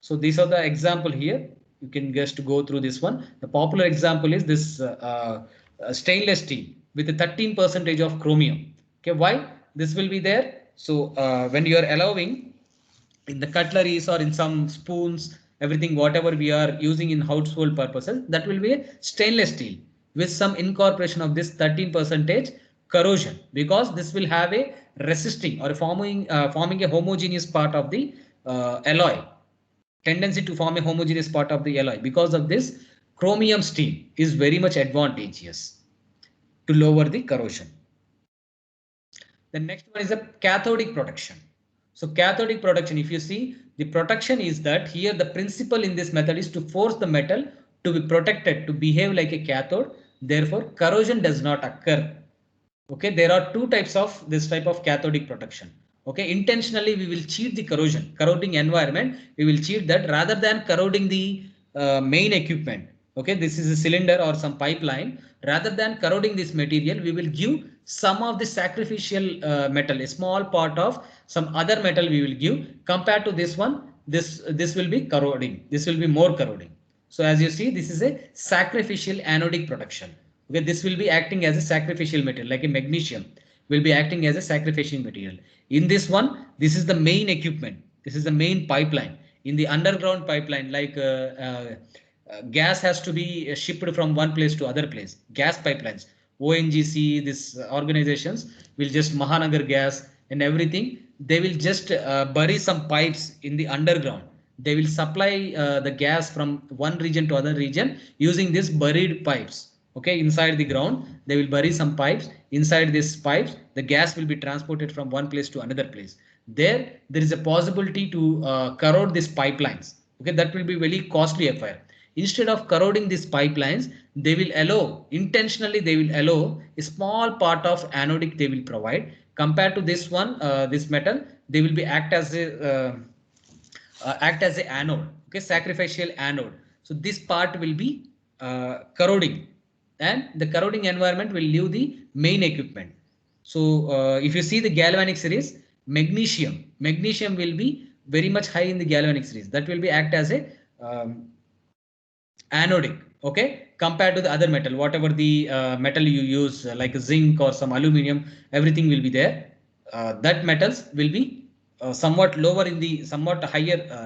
So these are the example here. You can just go through this one. The popular example is this stainless steel with a 13% of chromium. Okay, why this will be there? So when you are allowing in the cutleries or in some spoons, everything whatever we are using in household purposes, that will be a stainless steel with some incorporation of this 13% corrosion, because this will have a resisting or forming a homogeneous part of the alloy, tendency to form a homogeneous part of the alloy. Because of this, chromium steel is very much advantageous to lower the corrosion. The next one is a cathodic protection. So cathodic protection, if you see, the protection is that here the principle in this method is to force the metal to be protected to behave like a cathode. Therefore, corrosion does not occur. Okay, there are two types of this type of cathodic protection. Okay, intentionally we will cheat the corroding environment. We will cheat that rather than corroding the main equipment. Okay, this is a cylinder or some pipeline. Rather than corroding this material, we will give some of the sacrificial metal, a small part of some other metal we will give. Compared to this one, this will be corroding. This will be more corroding. So as you see, this is a sacrificial anodic protection. Okay, this will be acting as a sacrificial material, like a magnesium will be acting as a sacrificial material. In this one, this is the main equipment. This is the main pipeline. In the underground pipeline, like gas has to be shipped from one place to other place. Gas pipelines, ONGC, this organizations will just Mahanagar gas and everything. They will just bury some pipes in the underground. They will supply the gas from one region to other region using these buried pipes. Okay, inside the ground, they will bury some pipes. Inside these pipes, the gas will be transported from one place to another place. There is a possibility to corrode these pipelines. Okay, that will be very costly affair. Instead of corroding these pipelines, they will allow, intentionally they will allow a small part of anodic they will provide. Compared to this one, this metal, they will be act as a anode. Okay, sacrificial anode. So this part will be corroding, and the corroding environment will leave the main equipment. So if you see the galvanic series, magnesium will be very much high in the galvanic series. That will be act as a anodic. Okay, compared to the other metal, whatever the metal you use, like zinc or some aluminum, everything will be there. That metals will be somewhat lower in the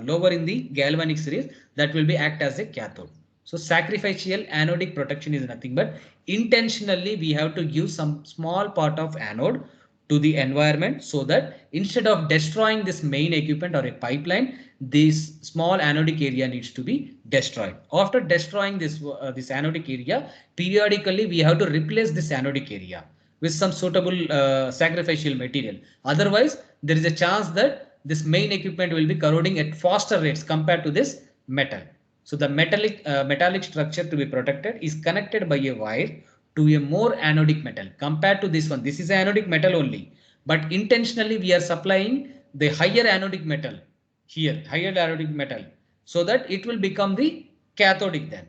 lower in the galvanic series. That will be act as a cathode. So sacrificial anodic protection is nothing but intentionally we have to give some small part of anode to the environment, so that instead of destroying this main equipment or a pipeline, this small anodic area needs to be destroyed. After destroying this anodic area, periodically we have to replace this anodic area with some suitable sacrificial material. Otherwise, there is a chance that this main equipment will be corroding at faster rates compared to this metal. So the metallic structure to be protected is connected by a wire to a more anodic metal compared to this one. This is anodic metal only, but intentionally we are supplying the higher anodic metal here, higher anodic metal, so that it will become the cathodic then.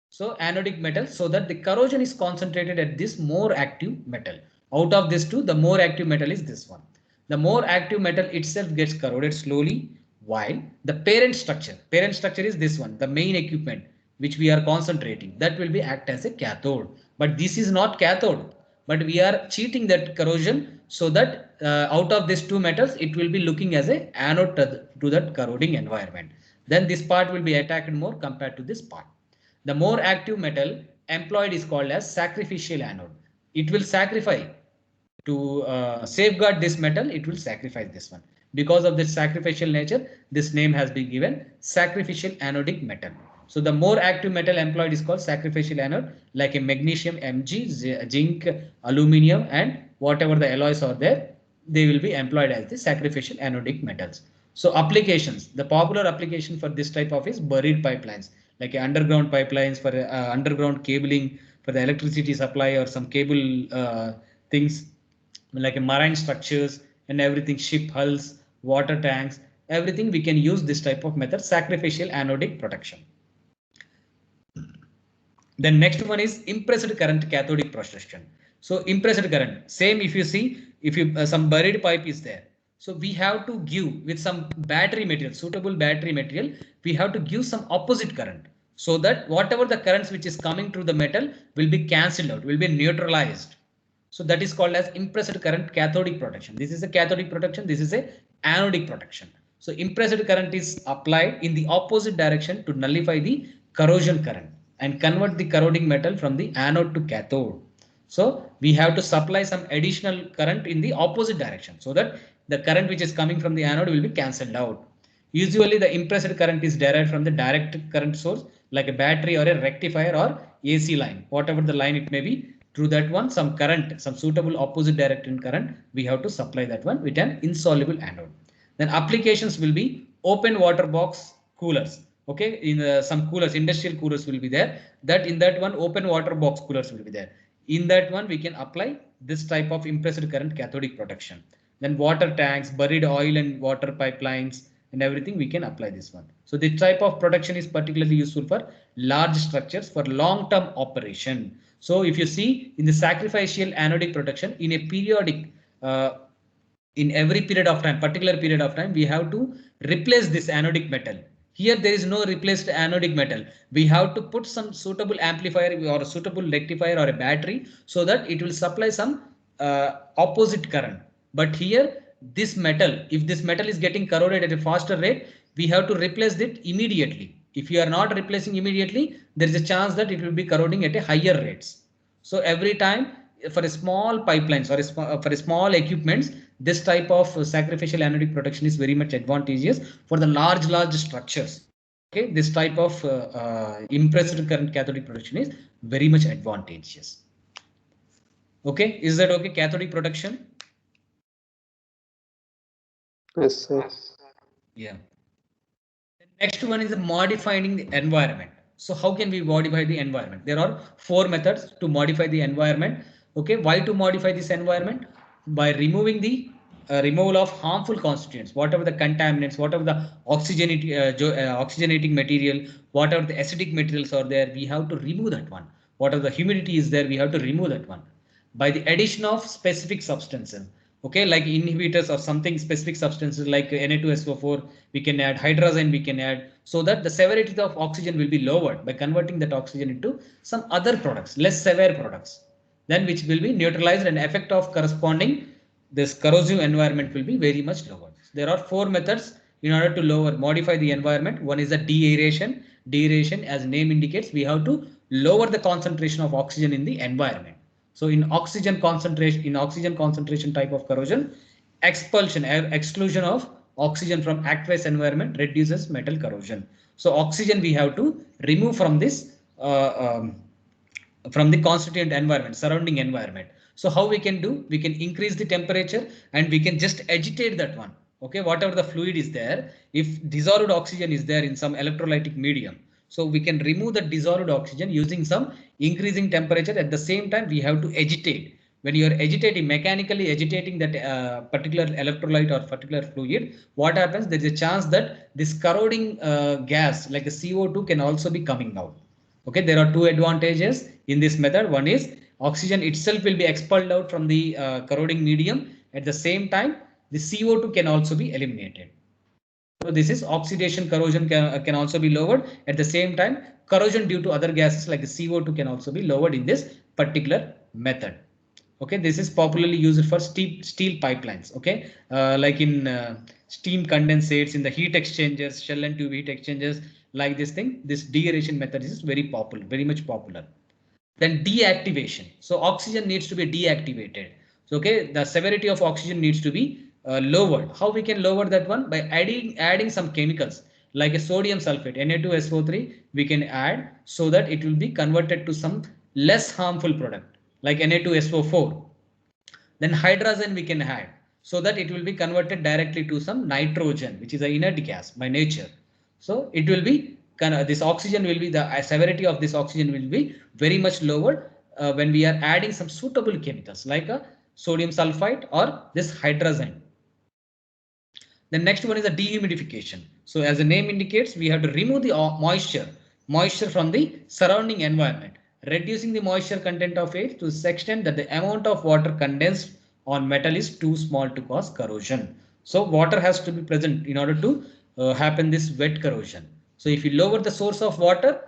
So anodic metal, so that the corrosion is concentrated at this more active metal. Out of this two, the more active metal is this one. The more active metal itself gets corroded slowly, while the parent structure is this one, the main equipment which we are concentrating, that will be act as a cathode. But this is not cathode, but we are cheating that corrosion, so that out of these two metals, it will be looking as a anode to that corroding environment. Then this part will be attacked more compared to this part. The more active metal employed is called as sacrificial anode. It will sacrifice to safeguard this metal. It will sacrifice this one. Because of this sacrificial nature, this name has been given sacrificial anodic metal. So the more active metal employed is called sacrificial anode, like a magnesium, Mg, zinc, aluminum, and whatever the alloys are there, they will be employed as the sacrificial anodic metals. So applications, the popular application for this type of is buried pipelines, like underground pipelines for underground cabling for the electricity supply, or some cable things like a marine structures and everything, ship hulls, water tanks, everything we can use this type of method, sacrificial anodic protection. The next one is impressed current cathodic protection. So impressed current, same if you see, if you some buried pipe is there. So we have to give with some battery material, suitable battery material, we have to give some opposite current so that whatever the currents which is coming through the metal will be cancelled out, will be neutralized. So that is called as impressed current cathodic protection. This is a cathodic protection. This is a anodic protection. So impressed current is applied in the opposite direction to nullify the corrosion current and convert the corroding metal from the anode to cathode. So we have to supply some additional current in the opposite direction so that the current which is coming from the anode will be cancelled out. Usually the impressed current is derived from the direct current source like a battery or a rectifier or AC line, whatever the line it may be. Through that one, some current, some suitable opposite direction current, we have to supply that one with an insoluble anode. Then applications will be open water box coolers. Okay, in some coolers, industrial coolers will be there. That in that one, open water box coolers will be there. In that one, we can apply this type of impressed current cathodic protection. Then water tanks, buried oil and water pipelines, and everything we can apply this one. So this type of protection is particularly useful for large structures for long-term operation. So if you see in the sacrificial anodic protection in a periodic, in every period of time, particular period of time, we have to replace this anodic metal. Here there is no replaced anodic metal. We have to put some suitable amplifier or a suitable rectifier or a battery so that it will supply some opposite current. But here this metal, if this metal is getting corroded at a faster rate, we have to replace it immediately. If you are not replacing immediately, there is a chance that it will be corroding at a higher rates. So every time for a small pipelines or for a small equipments, this type of sacrificial anodic protection is very much advantageous. For the large structures, okay, this type of impressed current cathodic protection is very much advantageous. Okay, is that okay? Cathodic protection. Yes, sir. Yeah. The next one is modifying the environment. So how can we modify the environment? There are 4 methods to modify the environment. Okay, why to modify this environment? By removing the removal of harmful constituents, whatever the contaminants, whatever the oxygenating material, whatever the acidic materials are there, we have to remove that one. Whatever the humidity is there, we have to remove that one by the addition of specific substances. Okay, like inhibitors or something specific substances like Na2SO4, we can add hydrazine, we can add, so that the severity of oxygen will be lowered by converting that oxygen into some other products, less severe products, then which will be neutralized and effect of corresponding this corrosive environment will be very much lower. There are 4 methods in order to modify the environment. One is the deaeration. Deaeration, as name indicates, we have to lower the concentration of oxygen in the environment. So in oxygen concentration type of corrosion, expulsion, exclusion of oxygen from aqueous environment reduces metal corrosion. So oxygen we have to remove from this from the constituent environment, surrounding environment. So how we can do? We can increase the temperature and we can just agitate that one. Okay, whatever the fluid is there, if dissolved oxygen is there in some electrolytic medium, so we can remove the dissolved oxygen using some increasing temperature. At the same time, we have to agitate. When you are agitating, mechanically agitating that particular electrolyte or particular fluid, what happens? There is a chance that this corroding gas like a CO2 can also be coming out. Okay, there are 2 advantages in this method. One is oxygen itself will be expelled out from the corroding medium. At the same time, the CO2 can also be eliminated. So this is oxidation corrosion can also be lowered. At the same time, corrosion due to other gases like the CO2 can also be lowered in this particular method. Okay, this is popularly used for steel pipelines. Okay, like in steam condensates, in the heat exchangers, shell and tube heat exchangers, like this thing. This deaeration method is very popular, very much popular. Then deactivation. So oxygen needs to be deactivated. So okay, the severity of oxygen needs to be lowered. How we can lower that one? By adding some chemicals like a sodium sulfate, Na2SO3, we can add so that it will be converted to some less harmful product like Na2SO4. Then hydrazine we can add so that it will be converted directly to some nitrogen, which is an inert gas by nature. So it will be this oxygen will be the severity of this oxygen will be very much lower when we are adding some suitable chemicals like a sodium sulfite or this hydrazine. The next one is a dehumidification. So as the name indicates, we have to remove the moisture from the surrounding environment. reducing the moisture content of air to the extent that the amount of water condensed on metal is too small to cause corrosion. So water has to be present in order to happen this wet corrosion. So if you lower the source of water,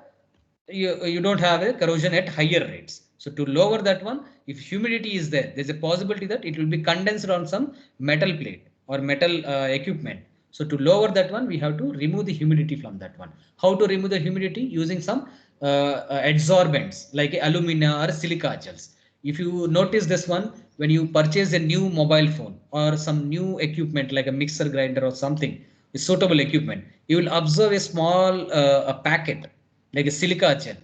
you don't have a corrosion at higher rates. So to lower that one, if humidity is there, there's a possibility that it will be condensed on some metal plate or metal equipment. So to lower that one, we have to remove the humidity from that one. How to remove the humidity? Using some adsorbents like alumina or silica gels. If you notice this one, when you purchase a new mobile phone or some new equipment like a mixer grinder or something, suitable equipment, you will observe a small a packet like a silica gel.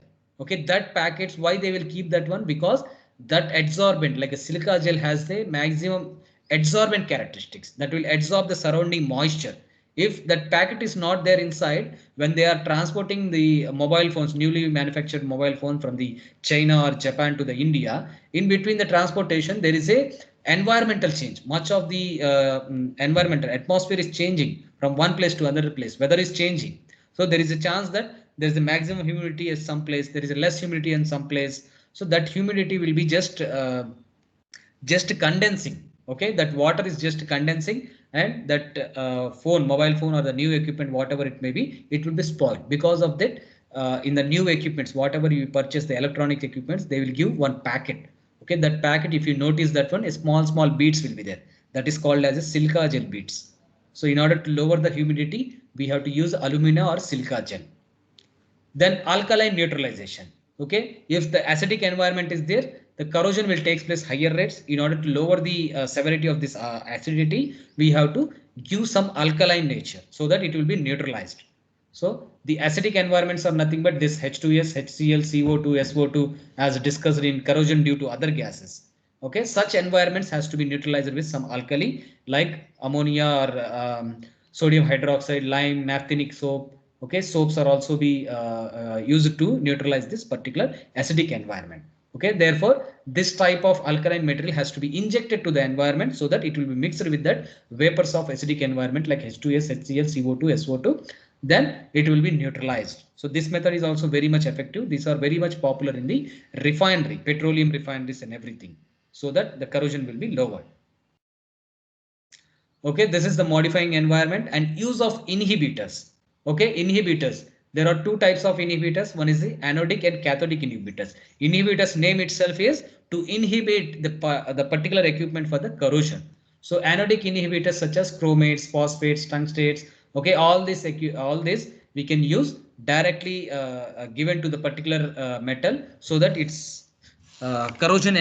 Okay, that packets, why they will keep that one? Because that adsorbent like a silica gel has the maximum adsorbent characteristics that will absorb the surrounding moisture. If that packet is not there inside, when they are transporting the mobile phones, newly manufactured mobile phone from the China or Japan to the India, in between the transportation there is a environmental change. Much of the environmental atmosphere is changing from one place to another place. Weather is changing, so there is a chance that there is a maximum humidity at some place, there is a less humidity in some place. So that humidity will be just condensing. Okay, that water is just condensing, and that mobile phone or the new equipment, whatever it may be, it will be spoiled. Because of that, in the new equipments, whatever you purchase, the electronic equipments, they will give one packet. Okay, that packet, if you notice that one, a small beads will be there, that is called as a silica gel beads. So in order to lower the humidity, we have to use alumina or silica gel. Then alkaline neutralization. Okay, if the acidic environment is there, the corrosion will take place higher rates. In order to lower the severity of this acidity, we have to give some alkaline nature so that it will be neutralized. So the acidic environments are nothing but this H2S, HCl, CO2, SO2, as discussed in corrosion due to other gases. Okay, such environments has to be neutralized with some alkali like ammonia or sodium hydroxide, lime, naphthenic soap. Okay, soaps are also be used to neutralize this particular acidic environment. Okay, therefore this type of alkaline material has to be injected to the environment so that it will be mixed with that vapors of acidic environment like H2S, HCl, CO2, SO2. Then it will be neutralized. So this method is also very much effective. These are very much popular in the refinery, petroleum refineries and everything, so that the corrosion will be lowered. Okay, this is the modifying environment and use of inhibitors. Okay, inhibitors. There are two types of inhibitors. One is the anodic and cathodic inhibitors. Inhibitors name itself is to inhibit the particular equipment for the corrosion. So anodic inhibitors such as chromates, phosphates, tungstates. Okay, all this we can use directly given to the particular metal, so that its corrosion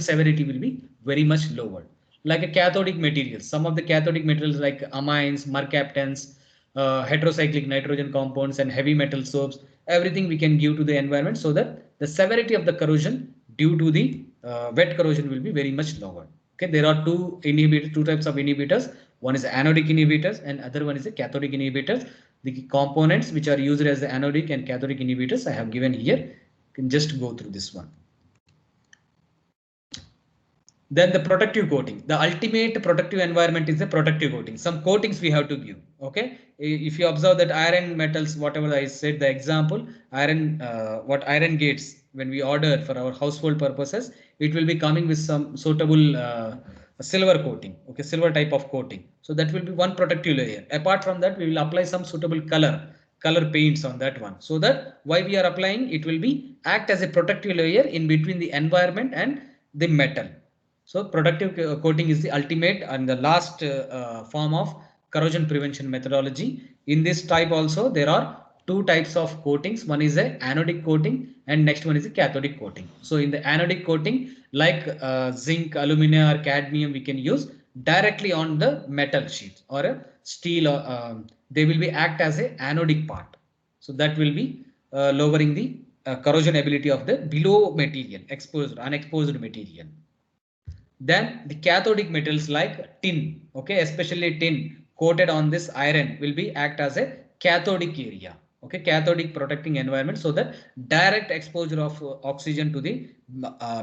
severity will be very much lower. Like a cathodic materials, some of the cathodic materials like amines, mercaptans, heterocyclic nitrogen compounds, and heavy metal soaps, everything we can give to the environment so that the severity of the corrosion due to the wet corrosion will be very much lower. Okay, there are two types of inhibitors. One is anodic inhibitors and other one is a cathodic inhibitors. The components which are used as the anodic and cathodic inhibitors I have given here. You can just go through this one. Then the protective coating. The ultimate protective environment is the protective coating. Some coatings we have to give. Okay, if you observe that iron metals, whatever I said, the example iron, what iron gates, when we order for our household purposes, it will be coming with some suitable silver coating. Okay, silver type of coating. So that will be one protective layer. Apart from that, we will apply some suitable color paints on that one, so that why we are applying, it will be act as a protective layer in between the environment and the metal. So protective coating is the ultimate and the last form of corrosion prevention methodology. In this type also there are two types of coatings. One is a anodic coating and next one is a cathodic coating. So in the anodic coating, like zinc, alumina or cadmium, we can use directly on the metal sheets or a steel. They will be act as a anodic part. So that will be lowering the corrosion ability of the below material, unexposed material. Then the cathodic metals like tin, okay, especially tin coated on this iron will be act as a cathodic area. Okay, cathodic protecting environment, so that direct exposure of oxygen to the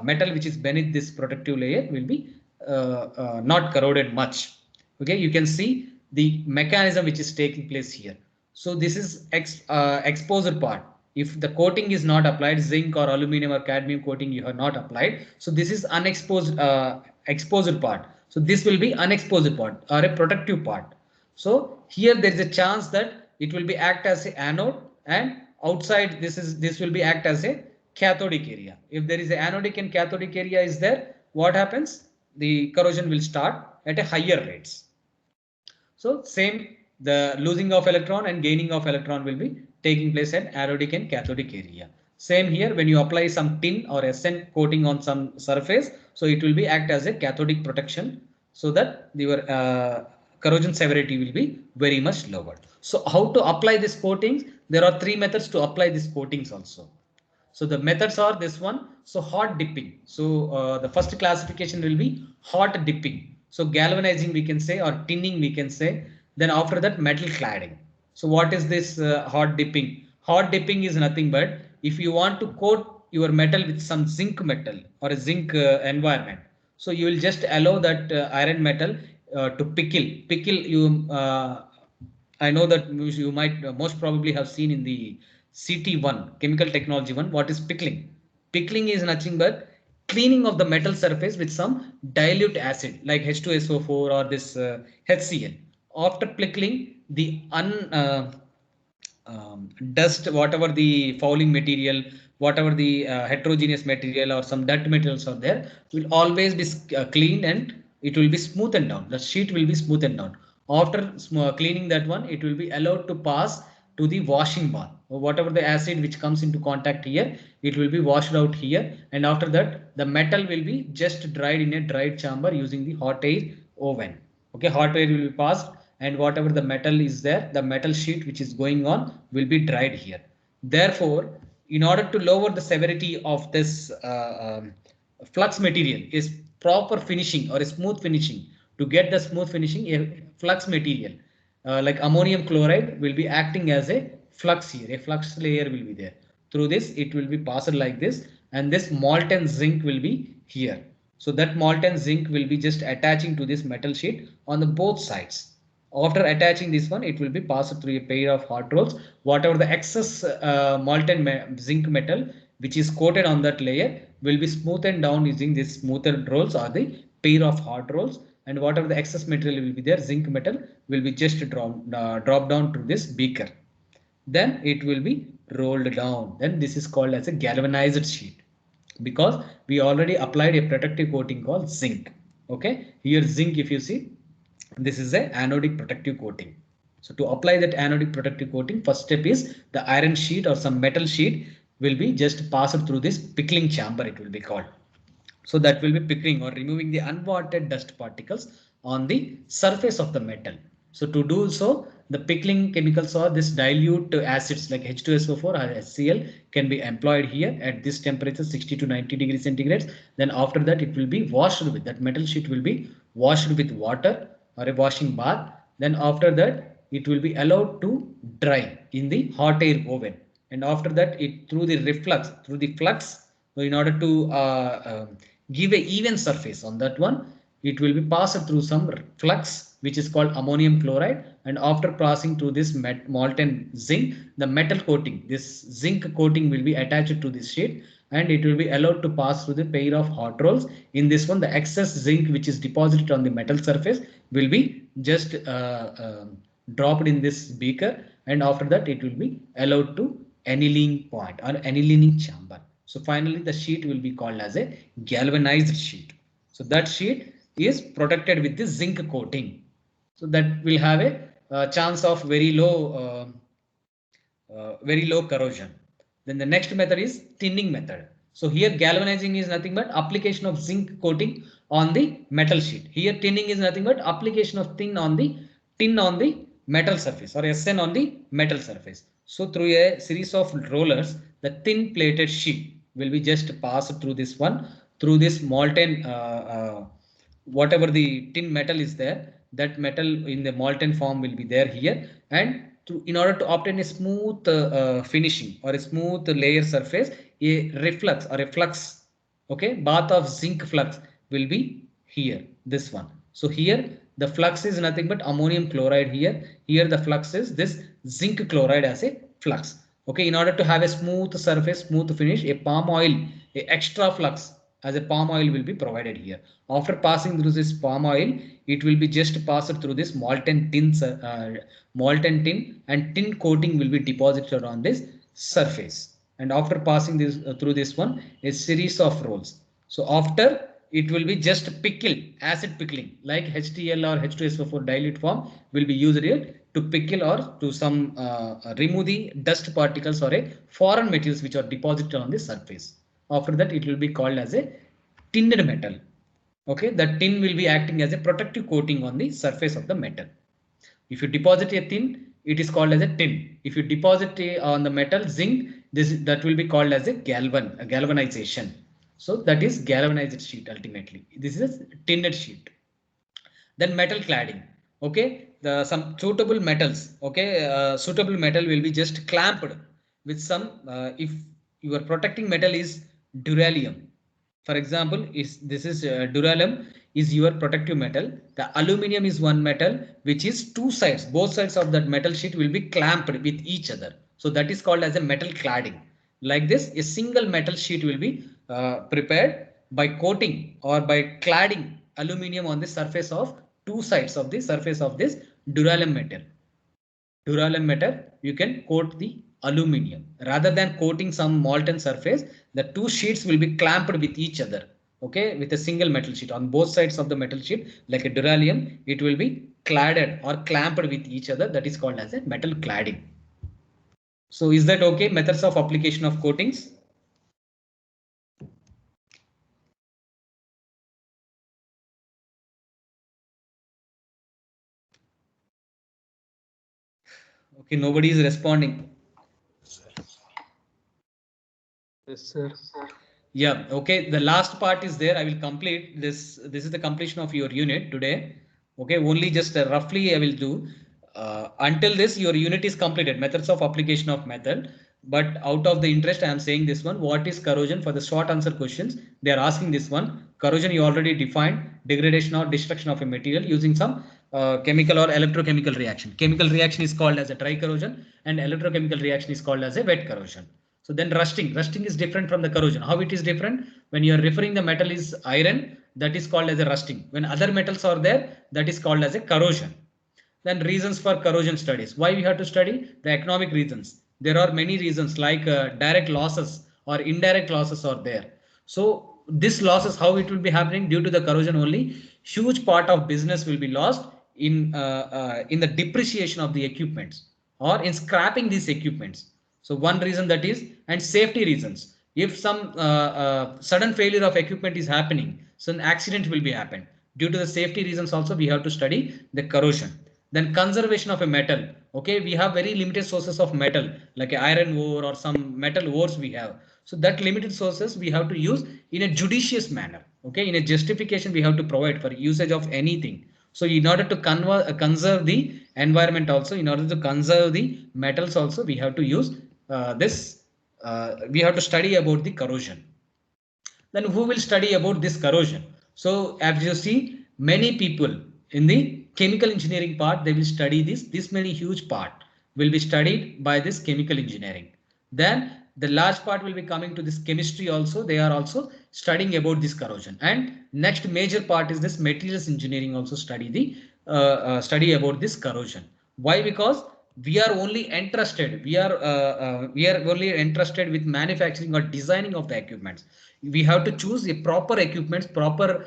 metal which is beneath this protective layer will be not corroded much. Okay, you can see the mechanism which is taking place here. So this is exposure part. If the coating is not applied, zinc or aluminum or cadmium coating you have not applied, so this is unexposed exposed part. So this will be unexposed part or a protective part. So here there is a chance that it will be act as a anode, and outside this will be act as a cathodic area. If there is a anodic and cathodic area is there, what happens? The corrosion will start at a higher rates. So same, the losing of electron and gaining of electron will be taking place at anodic and cathodic area. Same here, when you apply some tin or SN coating on some surface, so it will be act as a cathodic protection, so that your corrosion severity will be very much lower. So how to apply these coatings? There are three methods to apply these coatings also. So the methods are this one. So hot dipping. So the first classification will be hot dipping. So galvanizing we can say, or tinning we can say. Then after that metal cladding. So what is this hot dipping? Hot dipping is nothing but if you want to coat your metal with some zinc metal or a zinc environment. So you will just allow that iron metal to pickle. Pickle you. I know that you might most probably have seen in the CT1, chemical technology one, what is pickling? Pickling is nothing but cleaning of the metal surface with some dilute acid like H2SO4 or this HCl. After pickling, the dust, whatever the fouling material, whatever the heterogeneous material or some dirt materials are there, will always be cleaned and it will be smoothened down. The sheet will be smoothened down. After cleaning that one, it will be allowed to pass to the washing bath. Whatever the acid which comes into contact here, it will be washed out here. And after that, the metal will be just dried in a dried chamber using the hot air oven. Okay, hot air will be passed, and whatever the metal is there, the metal sheet which is going on will be dried here. Therefore, in order to lower the severity of this flux material is proper finishing or a smooth finishing. To get the smooth finishing, a flux material like ammonium chloride will be acting as a flux here. A flux layer will be there. Through this, it will be passed like this, and this molten zinc will be here. So that molten zinc will be just attaching to this metal sheet on the both sides. After attaching this one, it will be passed through a pair of hot rolls. Whatever the excess molten zinc metal which is coated on that layer will be smoothened down using this smoother rolls or the pair of hot rolls, and whatever the excess material will be there, zinc metal will be just drop down to this beaker. Then it will be rolled down. Then this is called as a galvanized sheet, because we already applied a protective coating called zinc. Okay, here zinc, if you see, this is a anodic protective coating. So to apply that anodic protective coating, first step is the iron sheet or some metal sheet will be just passed through this pickling chamber, it will be called. So that will be pickling or removing the unwanted dust particles on the surface of the metal. So to do so, the pickling chemicals or this dilute acids like H2SO4 or HCl can be employed here at this temperature 60 to 90 degrees centigrade. Then after that, it will be washed with that metal sheet will be washed with water or a washing bath. Then after that, it will be allowed to dry in the hot air oven. And after that, it through the reflux, through the flux, so in order to give a even surface on that one, it will be passed through some flux which is called ammonium chloride, and after passing through this molten zinc, the metal coating, this zinc coating will be attached to this sheet, and it will be allowed to pass through the pair of hot rolls. In this one, the excess zinc which is deposited on the metal surface will be just dropped in this beaker, and after that it will be allowed to annealing point or annealing chamber. So finally the sheet will be called as a galvanized sheet. So that sheet is protected with the zinc coating. So that will have a chance of very low corrosion. Then the next method is tinning method. So here galvanizing is nothing but application of zinc coating on the metal sheet. Here tinning is nothing but application of tin on the metal surface or SN on the metal surface. So through a series of rollers, the thin plated sheet will be just passed through this one, through this molten whatever the tin metal is there, that metal in the molten form will be there here, and in order to obtain a smooth finishing or a smooth layer surface, a reflux or a flux, okay, bath of zinc flux will be here, this one. So here the flux is nothing but ammonium chloride here. Here the flux is this zinc chloride as a flux. Okay, in order to have a smooth surface, smooth finish, a palm oil, a extra flux as a palm oil will be provided here. After passing through this palm oil, it will be just passed through this molten tin, and tin coating will be deposited on this surface. And after passing this through this one, a series of rolls. So after, it will be just pickle, acid pickling, like HTL or H2SO4 dilute form will be used here to pickle or to some remove the dust particles or a foreign materials which are deposited on the surface. After that, it will be called as a tinned metal. Okay, the tin will be acting as a protective coating on the surface of the metal. If you deposit a tin, it is called as a tin. If you deposit on the metal zinc, that will be called as a galvanization. So that is galvanized sheet ultimately. This is a tinned sheet. Then metal cladding. Okay, the some suitable metals. Okay, suitable metal will be just clamped with some. If your protecting metal is duralium, for example, is this is duralium is your protective metal. The aluminum is one metal which is two sides. Both sides of that metal sheet will be clamped with each other. So that is called as a metal cladding. Like this, a single metal sheet will be prepared by coating or by cladding aluminum on the surface of two sides of the surface of this duralium metal. Duralium metal, you can coat the aluminum rather than coating some molten surface. The two sheets will be clamped with each other. Okay, with a single metal sheet on both sides of the metal sheet, like a duralium, it will be cladded or clamped with each other. That is called as a metal cladding. So is that okay? Methods of application of coatings. Okay, nobody is responding. Yes, sir. Yeah, okay. The last part is there. I will complete this. This is the completion of your unit today. Okay, only just roughly I will do. Until this, your unit is completed. Methods of application of method. But out of the interest, I am saying this one. What is corrosion? For the short answer questions, they are asking this one. Corrosion you already defined. Degradation or destruction of a material using some chemical or electrochemical reaction. Chemical reaction is called as a dry corrosion, and electrochemical reaction is called as a wet corrosion. So then rusting is different from the corrosion. How it is different? When you are referring the metal is iron, that is called as a rusting. When other metals are there, that is called as a corrosion. Then reasons for corrosion studies. Why we have to study? The economic reasons. There are many reasons like direct losses or indirect losses are there. So this losses, how it will be happening due to the corrosion only? Huge part of business will be lost in the depreciation of the equipments or in scrapping these equipments. So one reason that is, and safety reasons. If some sudden failure of equipment is happening, so an accident will be happen. Due to the safety reasons also we have to study the corrosion. Then conservation of a metal. Okay, we have very limited sources of metal like iron ore or some metal ores we have. So that limited sources we have to use in a judicious manner. Okay, in a justification we have to provide for usage of anything. So in order to conserve the environment also, in order to conserve the metals also, we have to use we have to study about the corrosion. Then who will study about this corrosion? So as you see, many people in the chemical engineering part, they will study this many huge part will be studied by this chemical engineering. Then the large part will be coming to this chemistry also. They are also studying about this corrosion. And next major part is this materials engineering also study about this corrosion. Why? Because we are only entrusted we are only entrusted with manufacturing or designing of the equipments. We have to choose a proper equipments, proper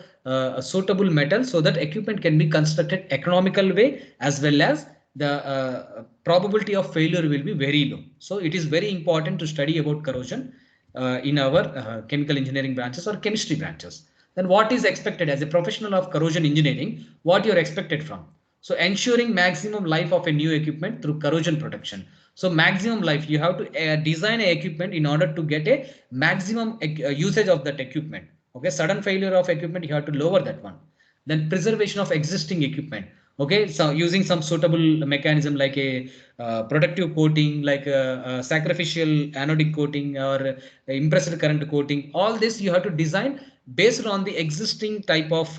suitable metal, so that equipment can be constructed economical way, as well as the probability of failure will be very low. So it is very important to study about corrosion in our chemical engineering branches or chemistry branches. Then what is expected as a professional of corrosion engineering? What you are expected from? So ensuring maximum life of a new equipment through corrosion protection. So maximum life, you have to design a equipment in order to get a maximum usage of that equipment. Okay, sudden failure of equipment, you have to lower that one. Then preservation of existing equipment. Okay, so using some suitable mechanism like a protective coating, like a sacrificial anodic coating or impressed current coating. All this you have to design based on the existing type of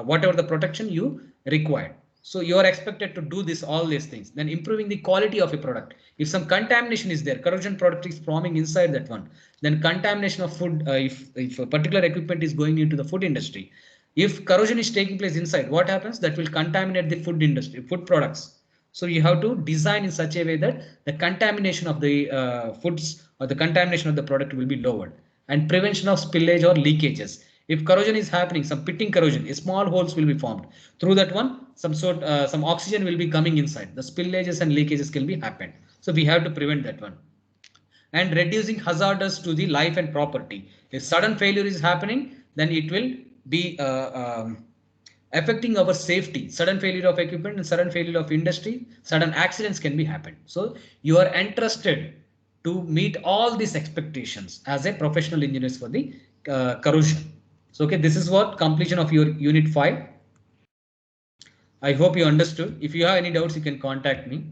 whatever the protection you require. So you are expected to do this, all these things. Then improving the quality of a product. If some contamination is there, corrosion product is forming inside that one, then contamination of food, if a particular equipment is going into the food industry, if corrosion is taking place inside, what happens? That will contaminate the food industry, food products. So you have to design in such a way that the contamination of the foods or the contamination of the product will be lowered, and prevention of spillage or leakages. If corrosion is happening, some pitting corrosion, small holes will be formed. Through that one, some oxygen will be coming inside. The spillages and leakages can be happened. So we have to prevent that one. And reducing hazards to the life and property. If sudden failure is happening, then it will be affecting our safety. Sudden failure of equipment and sudden failure of industry, sudden accidents can be happened. So you are entrusted to meet all these expectations as a professional engineer for the corrosion. So okay, this is what completion of your unit 5. I hope you understood. If you have any doubts, you can contact me.